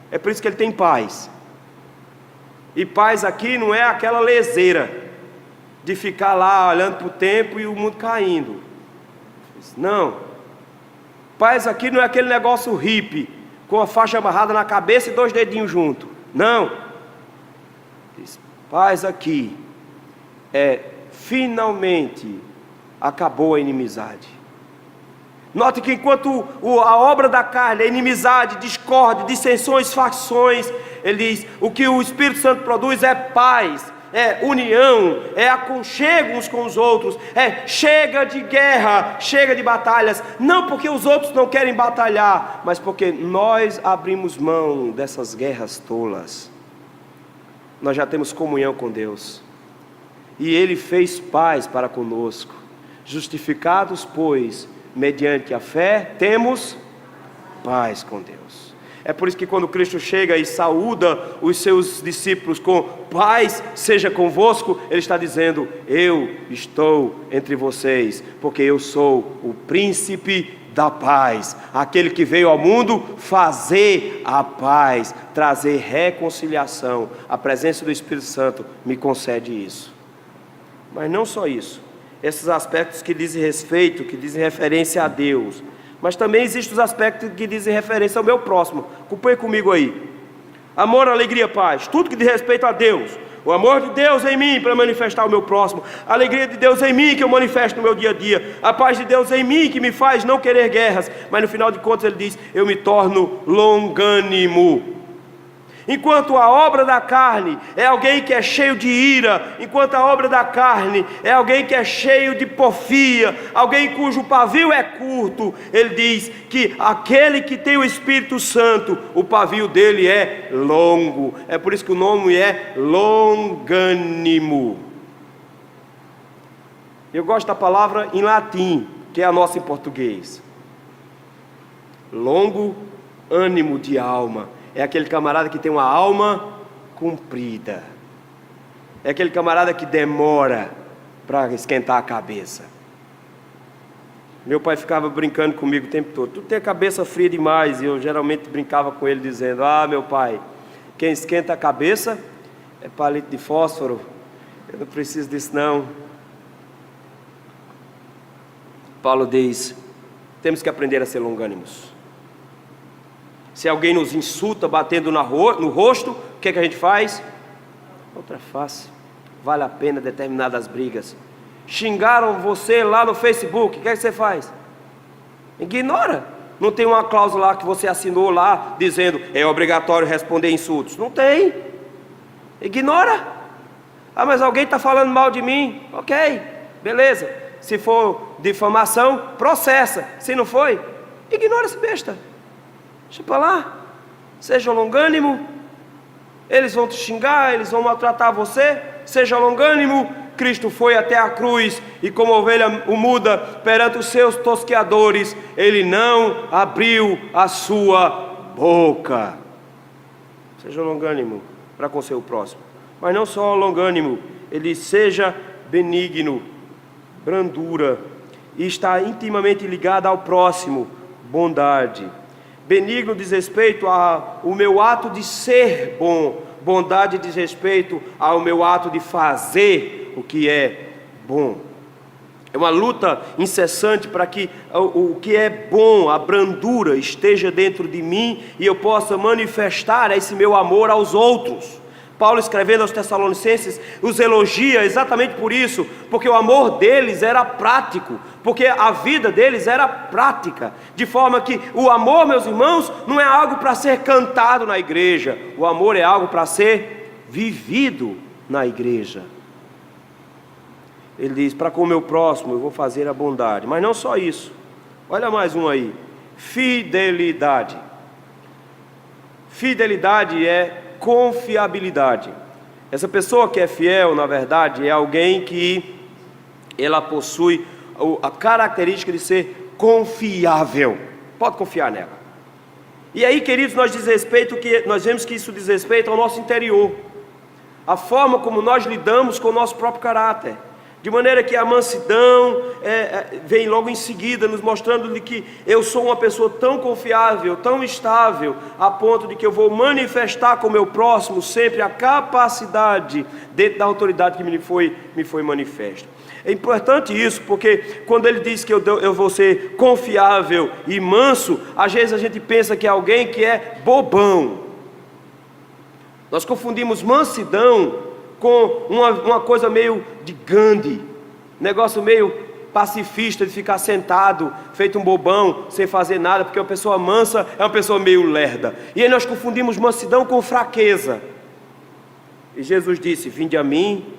É por isso que ele tem paz. E paz aqui não é aquela leseira de ficar lá olhando para o tempo e o mundo caindo. Não. Paz aqui não é aquele negócio hippie, com a faixa amarrada na cabeça e 2 dedinhos juntos. Não. Paz aqui é finalmente acabou a inimizade. Note que enquanto a obra da carne é inimizade, discórdia, dissensões, facções, ele diz, o que o Espírito Santo produz é paz, é união, é aconchego uns com os outros, é chega de guerra, chega de batalhas, não porque os outros não querem batalhar, mas porque nós abrimos mão dessas guerras tolas. Nós já temos comunhão com Deus. E Ele fez paz para conosco. Justificados, pois, mediante a fé, temos paz com Deus. É por isso que quando Cristo chega e saúda os seus discípulos com paz seja convosco, Ele está dizendo, eu estou entre vocês, porque eu sou o príncipe da paz, aquele que veio ao mundo fazer a paz, trazer reconciliação. A presença do Espírito Santo me concede isso. Mas não só isso, esses aspectos que dizem respeito, que dizem referência a Deus, mas também existem os aspectos que dizem referência ao meu próximo. Acompanhe comigo aí. Amor, alegria, paz, tudo que diz respeito a Deus. O amor de Deus em mim para manifestar o meu próximo. A alegria de Deus em mim que eu manifesto no meu dia a dia. A paz de Deus em mim que me faz não querer guerras. Mas no final de contas ele diz, eu me torno longânimo. Enquanto a obra da carne é alguém que é cheio de ira, enquanto a obra da carne é alguém que é cheio de porfia, alguém cujo pavio é curto, ele diz que aquele que tem o Espírito Santo, o pavio dele é longo. É por isso que o nome é longânimo. Eu gosto da palavra em latim, que é a nossa em português. Longo ânimo de alma. É aquele camarada que tem uma alma comprida. É aquele camarada que demora para esquentar a cabeça. Meu pai ficava brincando comigo o tempo todo. Tu tem a cabeça fria demais. E eu geralmente brincava com ele dizendo, meu pai, quem esquenta a cabeça é palito de fósforo. Eu não preciso disso não. Paulo diz, temos que aprender a ser longânimos. Se alguém nos insulta batendo no rosto, o que é que a gente faz? Outra face. Vale a pena determinadas brigas. Xingaram você lá no Facebook, o que é que você faz? Ignora. Não tem uma cláusula lá que você assinou lá dizendo é obrigatório responder insultos. Não tem. Ignora. Mas alguém está falando mal de mim. Ok, beleza. Se for difamação, processa. Se não foi, ignora esse besta. Deixa para lá. Seja longânimo. Eles vão te xingar, eles vão maltratar você. Seja longânimo. Cristo foi até a cruz e como ovelha muda perante os seus tosqueadores, Ele não abriu a sua boca. Seja longânimo para com seu próximo. Mas não só longânimo, ele seja benigno, brandura, e está intimamente ligado ao próximo, bondade. Benigno diz respeito ao meu ato de ser bom, bondade diz respeito ao meu ato de fazer o que é bom. É uma luta incessante para que o que é bom, a brandura, esteja dentro de mim e eu possa manifestar esse meu amor aos outros. Paulo, escrevendo aos Tessalonicenses, os elogia exatamente por isso, porque o amor deles era prático, porque a vida deles era prática, de forma que o amor, meus irmãos, não é algo para ser cantado na igreja, o amor é algo para ser vivido na igreja. Ele diz, para com o meu próximo eu vou fazer a bondade, mas não só isso, olha mais um aí, fidelidade. Fidelidade é confiabilidade. Essa pessoa que é fiel, na verdade, é alguém que ela possui a característica de ser confiável. Pode confiar nela. E aí, queridos, nós vemos que isso diz respeito ao nosso interior, a forma como nós lidamos com o nosso próprio caráter. De maneira que a mansidão vem logo em seguida, nos mostrando de que eu sou uma pessoa tão confiável, tão estável, a ponto de que eu vou manifestar com o meu próximo sempre a capacidade, dentro da autoridade que me foi manifesta. É importante isso, porque quando ele diz que eu vou ser confiável e manso, às vezes a gente pensa que é alguém que é bobão. Nós confundimos mansidão com uma coisa meio de Gandhi, negócio meio pacifista, de ficar sentado, feito um bobão, sem fazer nada, porque uma pessoa mansa é uma pessoa meio lerda. E aí nós confundimos mansidão com fraqueza. E Jesus disse, vinde a mim,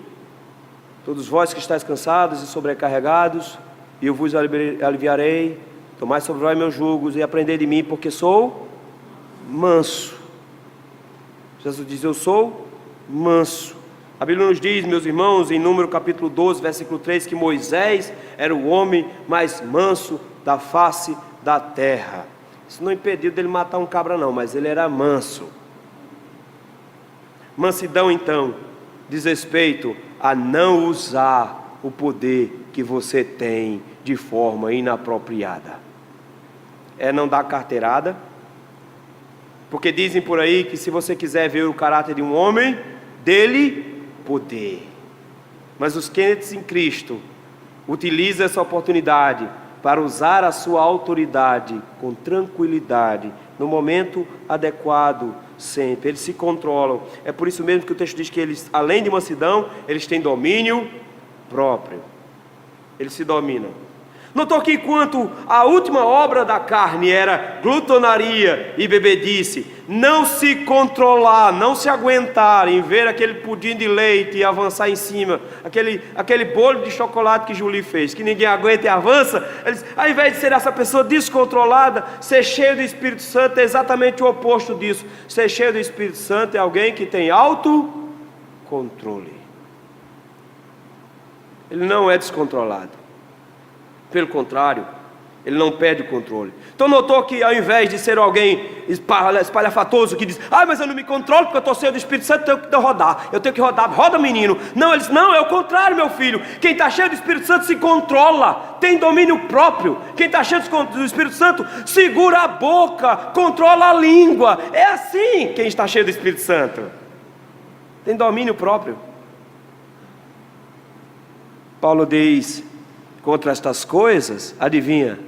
todos vós que estáis cansados e sobrecarregados, e eu vos aliviarei, tomai sobre vós meus jugos e aprendei de mim, porque sou manso. Jesus diz, eu sou manso. A Bíblia nos diz, meus irmãos, em Número capítulo 12, versículo 3, que Moisés era o homem mais manso da face da terra. Isso não impediu dele matar um cabra não, mas ele era manso. Mansidão, então, diz respeito a não usar o poder que você tem de forma inapropriada. É não dar carteirada, porque dizem por aí que se você quiser ver o caráter de um homem, dele poder. Mas os crentes em Cristo utilizam essa oportunidade para usar a sua autoridade com tranquilidade, no momento adequado, sempre. Eles se controlam. É por isso mesmo que o texto diz que eles, além de mansidão, eles têm domínio próprio. Eles se dominam. Notou que enquanto a última obra da carne era glutonaria e bebedice, não se controlar, não se aguentar em ver aquele pudim de leite e avançar em cima, aquele bolo de chocolate que Julie fez, que ninguém aguenta e avança, eles, ao invés de ser essa pessoa descontrolada, ser cheio do Espírito Santo é exatamente o oposto disso. Ser cheio do Espírito Santo é alguém que tem autocontrole. Ele não é descontrolado. Pelo contrário, ele não perde o controle. Então notou que ao invés de ser alguém espalhafatoso que diz, mas eu não me controlo porque eu estou cheio do Espírito Santo, eu tenho que rodar, roda menino. Não, eles, não, é o contrário, meu filho. Quem está cheio do Espírito Santo se controla, tem domínio próprio. Quem está cheio do Espírito Santo segura a boca, controla a língua. É assim quem está cheio do Espírito Santo. Tem domínio próprio. Paulo diz, contra estas coisas, adivinha?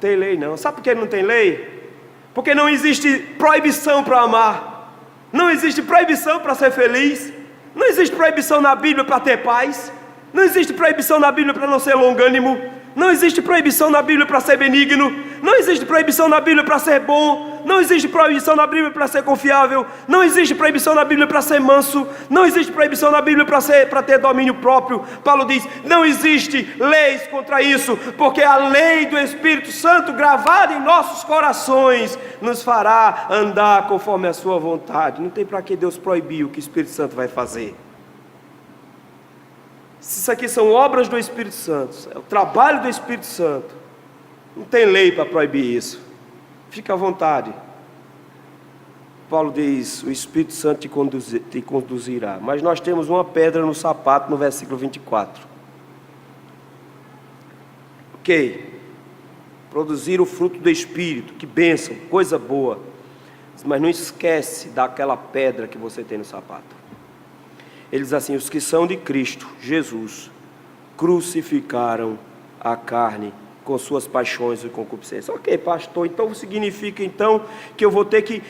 Tem lei não. Sabe por que não tem lei? Porque não existe proibição para amar. Não existe proibição para ser feliz. Não existe proibição na Bíblia para ter paz. Não existe proibição na Bíblia para não ser longânimo. Não existe proibição na Bíblia para ser benigno. Não existe proibição na Bíblia para ser bom. não existe proibição na Bíblia para ser confiável, não existe proibição na Bíblia para ser manso, não existe proibição na Bíblia para ter domínio próprio. Paulo diz, não existe leis contra isso, porque a lei do Espírito Santo gravada em nossos corações nos fará andar conforme a sua vontade. Não tem para que Deus proibir o que o Espírito Santo vai fazer. Se isso aqui são obras do Espírito Santo, é o trabalho do Espírito Santo, não tem lei para proibir isso. Fica à vontade. Paulo diz, o Espírito Santo te conduzirá. Mas nós temos uma pedra no sapato no versículo 24. Ok, produzir o fruto do Espírito, que bênção, coisa boa. Mas não esquece daquela pedra que você tem no sapato. Ele diz assim, os que são de Cristo Jesus crucificaram a carne com suas paixões e concupiscências. Ok, pastor, então significa então que eu vou ter que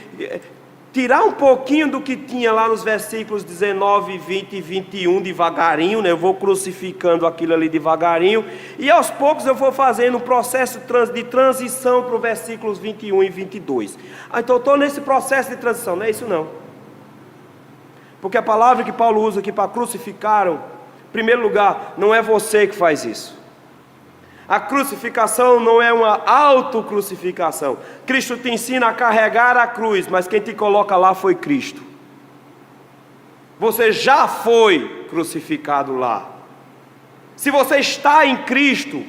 tirar um pouquinho do que tinha lá nos versículos 19, 20 e 21 devagarinho, né? Eu vou crucificando aquilo ali devagarinho, e aos poucos eu vou fazendo um processo de transição para os versículos 21 e 22. Então eu estou nesse processo de transição, não é isso não. Porque a palavra que Paulo usa aqui para crucificaram, em primeiro lugar, não é você que faz isso. A crucificação não é uma autocrucificação. Cristo te ensina a carregar a cruz, mas quem te coloca lá foi Cristo. Você já foi crucificado lá. Se você está em Cristo,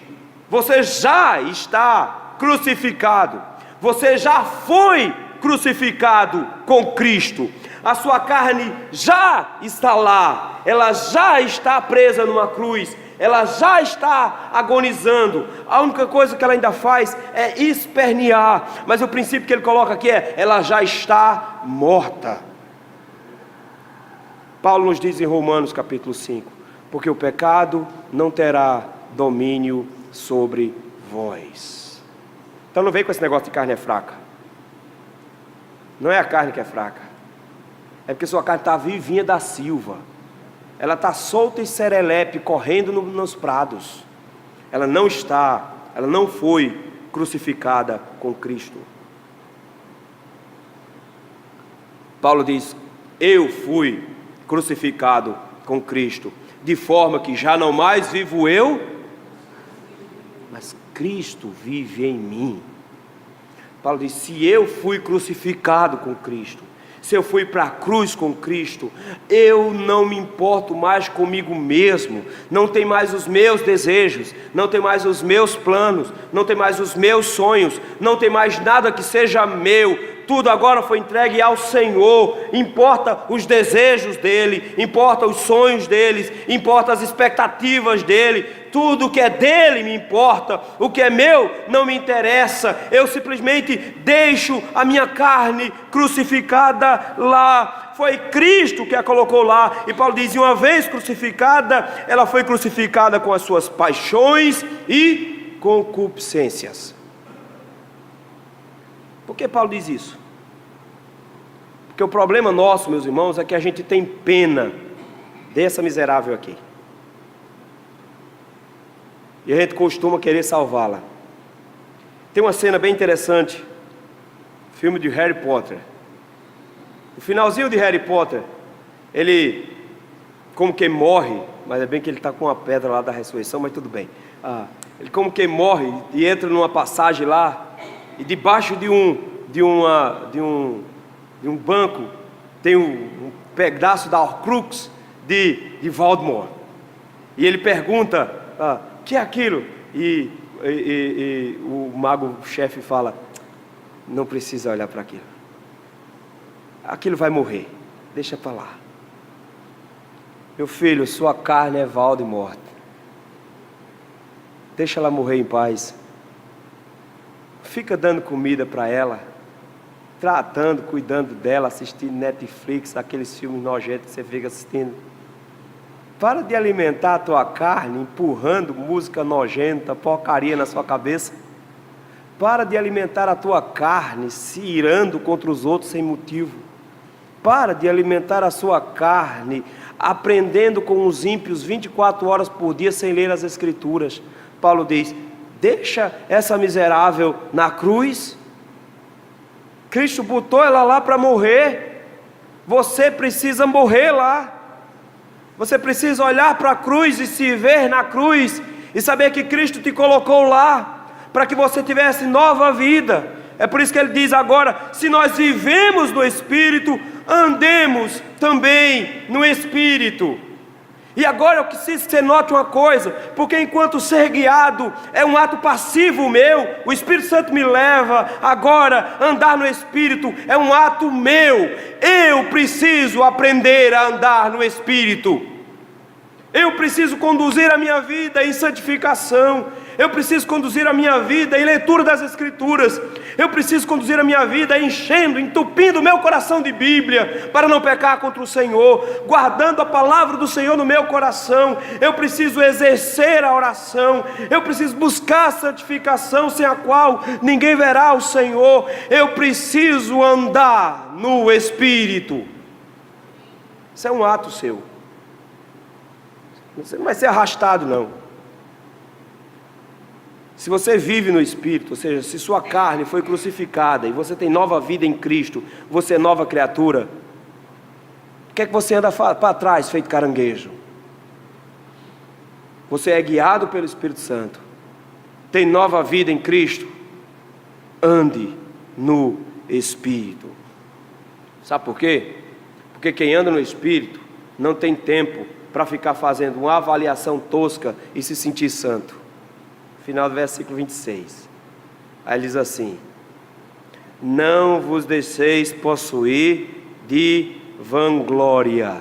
você já está crucificado. Você já foi crucificado com Cristo. A sua carne já está lá, ela já está presa numa cruz, ela já está agonizando. A única coisa que ela ainda faz é espernear, mas o princípio que ele coloca aqui é, ela já está morta. Paulo nos diz em Romanos capítulo 5, porque o pecado não terá domínio sobre vós. Então não vem com esse negócio de carne é fraca. Não é a carne que é fraca. É porque sua carne está vivinha da silva. Ela está solta e serelepe, correndo nos prados. Ela não foi crucificada com Cristo. Paulo diz, eu fui crucificado com Cristo, de forma que já não mais vivo eu, mas Cristo vive em mim. Paulo diz, se eu fui crucificado com Cristo, se eu fui para a cruz com Cristo, eu não me importo mais comigo mesmo, não tem mais os meus desejos, não tem mais os meus planos, não tem mais os meus sonhos, não tem mais nada que seja meu, tudo agora foi entregue ao Senhor. Importa os desejos dEle, importa os sonhos dEle, importa as expectativas dEle, tudo que é dEle me importa, o que é meu não me interessa. Eu simplesmente deixo a minha carne crucificada lá. Foi Cristo que a colocou lá, e Paulo diz, uma vez crucificada, ela foi crucificada com as suas paixões e concupiscências. Por que Paulo diz isso? Porque o problema nosso, meus irmãos, é que a gente tem pena dessa miserável aqui, e a gente costuma querer salvá-la. Tem uma cena bem interessante, filme de Harry Potter. No finalzinho de Harry Potter, ele como que morre, mas é bem que ele está com a pedra lá da ressurreição, mas tudo bem. Ele como que morre e entra numa passagem lá, e debaixo de um banco tem um pedaço da Horcrux de Voldemort. E ele pergunta, o que é aquilo? E o mago-chefe fala, não precisa olhar para aquilo. Aquilo vai morrer, deixa para lá. Meu filho, sua carne é Voldemort. Deixa ela morrer em paz. Fica dando comida para ela, tratando, cuidando dela, assistindo Netflix, aqueles filmes nojentos que você fica assistindo. Para de alimentar a tua carne, empurrando música nojenta, porcaria na sua cabeça. Para de alimentar a tua carne, se irando contra os outros sem motivo. Para de alimentar a sua carne, aprendendo com os ímpios 24 horas por dia sem ler as Escrituras. Paulo diz, deixa essa miserável na cruz. Cristo botou ela lá para morrer. Você precisa morrer lá. Você precisa olhar para a cruz e se ver na cruz e saber que Cristo te colocou lá para que você tivesse nova vida. É por isso que ele diz agora: se nós vivemos no Espírito, andemos também no Espírito. E agora eu preciso que você note uma coisa, porque enquanto ser guiado é um ato passivo meu, o Espírito Santo me leva, agora andar no Espírito é um ato meu. Eu preciso aprender a andar no Espírito. Eu preciso conduzir a minha vida em santificação. Eu preciso conduzir a minha vida em leitura das Escrituras. Eu preciso conduzir a minha vida enchendo, entupindo o meu coração de Bíblia, para não pecar contra o Senhor, guardando a palavra do Senhor no meu coração. Eu preciso exercer a oração. Eu preciso buscar a santificação, sem a qual ninguém verá o Senhor. Eu preciso andar no Espírito. Isso é um ato seu. Você não vai ser arrastado, não. Se você vive no Espírito, ou seja, se sua carne foi crucificada e você tem nova vida em Cristo, você é nova criatura, o que é que você anda para trás feito caranguejo? Você é guiado pelo Espírito Santo, tem nova vida em Cristo, ande no Espírito. Sabe por quê? Porque quem anda no Espírito não tem tempo para ficar fazendo uma avaliação tosca e se sentir santo. Final do versículo 26. Aí ele diz assim: não vos deixeis possuir de vanglória.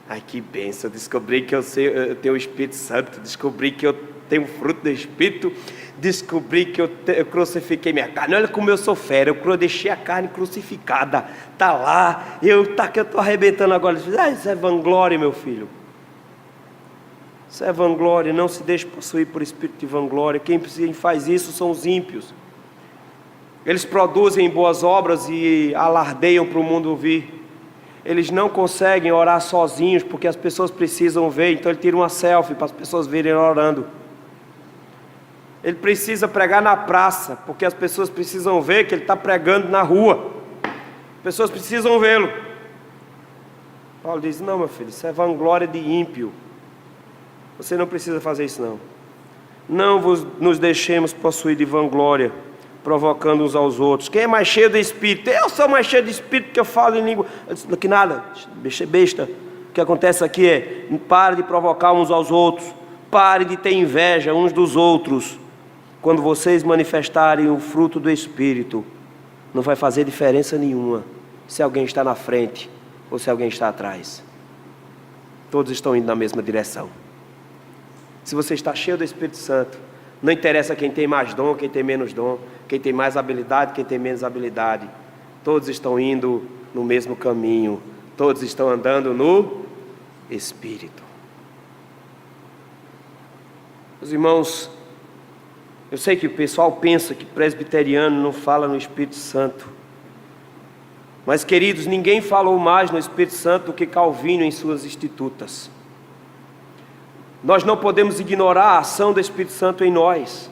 Ai, que bênção, descobri que eu tenho o Espírito Santo, descobri que eu tenho o fruto do Espírito, descobri que eu crucifiquei minha carne. Olha como eu sou fera, eu deixei a carne crucificada, está lá, que eu estou arrebentando agora. Isso é vanglória, meu filho. Isso é vanglória. Não se deixe possuir por espírito de vanglória. Quem faz isso são os ímpios. Eles produzem boas obras e alardeiam para o mundo ouvir. Eles não conseguem orar sozinhos porque as pessoas precisam ver. Então ele tira uma selfie para as pessoas verem orando. Ele precisa pregar na praça porque as pessoas precisam ver que ele está pregando na rua. As pessoas precisam vê-lo. Paulo diz: não, meu filho, isso é vanglória de ímpio. Você não precisa fazer isso, não. Não nos deixemos possuir de vanglória, provocando uns aos outros. Quem é mais cheio do Espírito? Eu sou mais cheio do Espírito, que eu falo em língua. Que nada, besta. O que acontece aqui é: pare de provocar uns aos outros, pare de ter inveja uns dos outros. Quando vocês manifestarem o fruto do Espírito, não vai fazer diferença nenhuma se alguém está na frente ou se alguém está atrás. Todos estão indo na mesma direção. Se você está cheio do Espírito Santo, não interessa quem tem mais dom, quem tem menos dom, quem tem mais habilidade, quem tem menos habilidade. Todos estão indo no mesmo caminho. Todos estão andando no Espírito. Meus irmãos, eu sei que o pessoal pensa que presbiteriano não fala no Espírito Santo. Mas, queridos, ninguém falou mais no Espírito Santo do que Calvino em suas Institutas. Nós não podemos ignorar a ação do Espírito Santo em nós.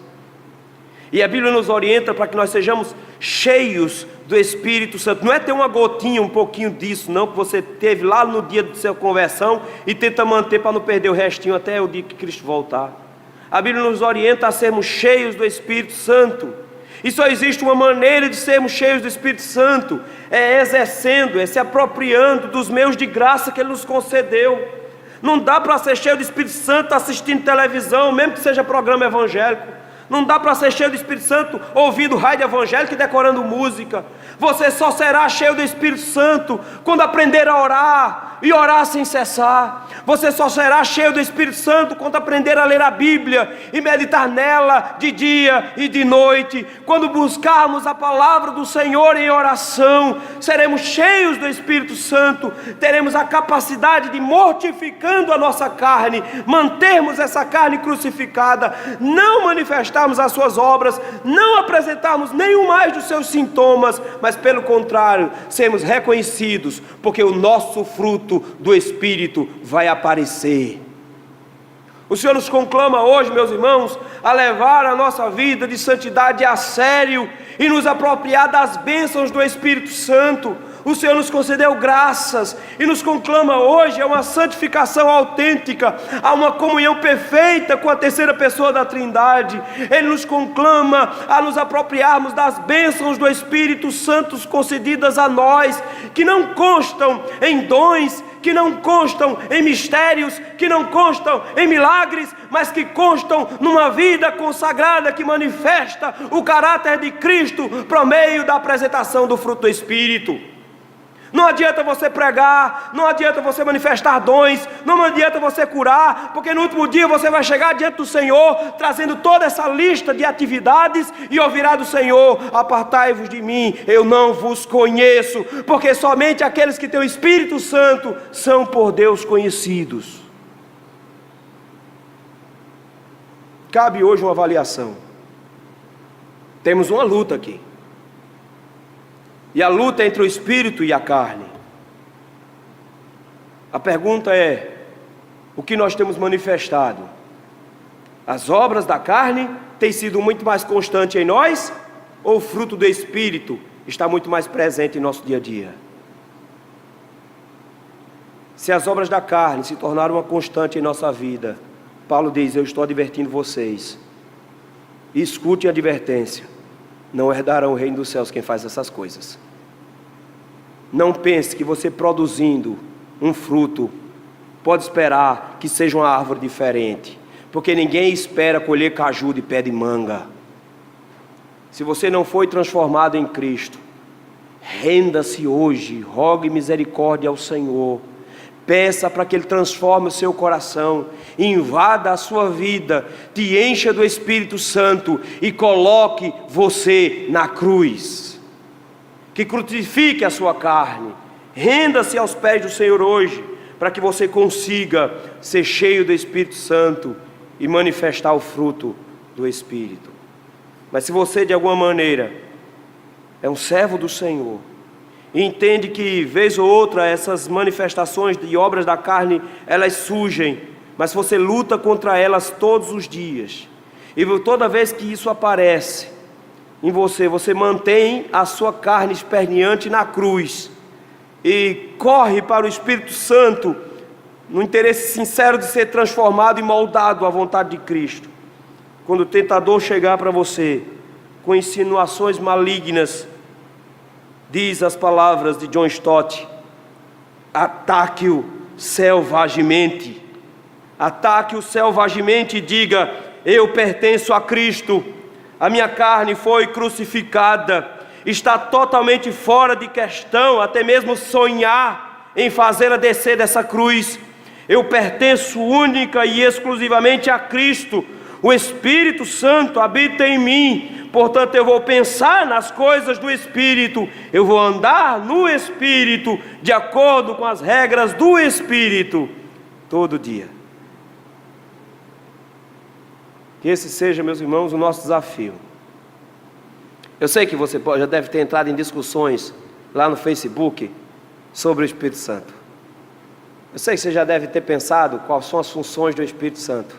E a Bíblia nos orienta para que nós sejamos cheios do Espírito Santo. Não é ter uma gotinha, um pouquinho disso, não, que você teve lá no dia da sua conversão e tenta manter para não perder o restinho até o dia que Cristo voltar. A Bíblia nos orienta a sermos cheios do Espírito Santo. E só existe uma maneira de sermos cheios do Espírito Santo: é exercendo, é se apropriando dos meios de graça que Ele nos concedeu. Não dá para ser cheio do Espírito Santo assistindo televisão, mesmo que seja programa evangélico. Não dá para ser cheio do Espírito Santo ouvindo rádio evangélico e decorando música. Você só será cheio do Espírito Santo quando aprender a orar e orar sem cessar. Você só será cheio do Espírito Santo quando aprender a ler a Bíblia e meditar nela de dia e de noite. Quando buscarmos a palavra do Senhor em oração, seremos cheios do Espírito Santo. Teremos a capacidade de, mortificando a nossa carne, mantermos essa carne crucificada, não manifestarmos as suas obras, não apresentarmos nenhum mais dos seus sintomas, mas pelo contrário, sermos reconhecidos, porque o nosso fruto do Espírito vai aparecer. O Senhor nos conclama hoje, meus irmãos, a levar a nossa vida de santidade a sério e nos apropriar das bênçãos do Espírito Santo. O Senhor nos concedeu graças e nos conclama hoje a uma santificação autêntica, a uma comunhão perfeita com a terceira pessoa da Trindade. Ele nos conclama a nos apropriarmos das bênçãos do Espírito Santo concedidas a nós, que não constam em dons, que não constam em mistérios, que não constam em milagres, mas que constam numa vida consagrada que manifesta o caráter de Cristo por meio da apresentação do fruto do Espírito. Não adianta você pregar, não adianta você manifestar dons, não adianta você curar, porque no último dia você vai chegar diante do Senhor, trazendo toda essa lista de atividades, e ouvirá do Senhor: apartai-vos de mim, eu não vos conheço, porque somente aqueles que têm o Espírito Santo são por Deus conhecidos. Cabe hoje uma avaliação. Temos uma luta aqui. E a luta é entre o Espírito e a carne. A pergunta é: o que nós temos manifestado? As obras da carne têm sido muito mais constantes em nós? Ou o fruto do Espírito está muito mais presente em nosso dia a dia? Se as obras da carne se tornaram uma constante em nossa vida, Paulo diz: eu estou advertindo vocês. E escute a advertência: não herdarão o reino dos céus quem faz essas coisas. Não pense que você produzindo um fruto pode esperar que seja uma árvore diferente, porque ninguém espera colher caju de pé de manga. Se você não foi transformado em Cristo, renda-se hoje, rogue misericórdia ao Senhor, peça para que Ele transforme o seu coração, invada a sua vida, te encha do Espírito Santo e coloque você na cruz. Que crucifique a sua carne, renda-se aos pés do Senhor hoje, para que você consiga ser cheio do Espírito Santo e manifestar o fruto do Espírito. Mas se você de alguma maneira é um servo do Senhor, e entende que vez ou outra essas manifestações de obras da carne, elas surgem, mas você luta contra elas todos os dias, e toda vez que isso aparece em você, você mantém a sua carne esperneante na cruz, e corre para o Espírito Santo, no interesse sincero de ser transformado e moldado à vontade de Cristo. Quando o tentador chegar para você, com insinuações malignas, diz as palavras de John Stott: ataque-o selvagemente. Ataque-o selvagemente e diga: eu pertenço a Cristo, a minha carne foi crucificada, está totalmente fora de questão até mesmo sonhar em fazê-la descer dessa cruz. Eu pertenço única e exclusivamente a Cristo, o Espírito Santo habita em mim, portanto eu vou pensar nas coisas do Espírito, eu vou andar no Espírito, de acordo com as regras do Espírito, todo dia. Que esse seja, meus irmãos, o nosso desafio. Eu sei que você já deve ter entrado em discussões lá no Facebook sobre o Espírito Santo. Eu sei que você já deve ter pensado quais são as funções do Espírito Santo.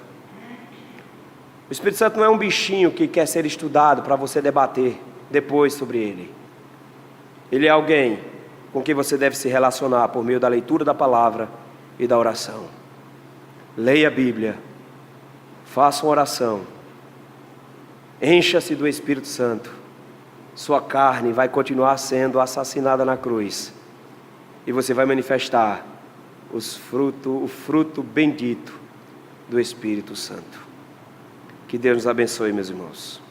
O Espírito Santo não é um bichinho que quer ser estudado para você debater depois sobre ele. Ele é alguém com quem você deve se relacionar por meio da leitura da palavra e da oração. Leia a Bíblia, faça uma oração, encha-se do Espírito Santo. Sua carne vai continuar sendo assassinada na cruz, e você vai manifestar o fruto bendito do Espírito Santo. Que Deus nos abençoe, meus irmãos.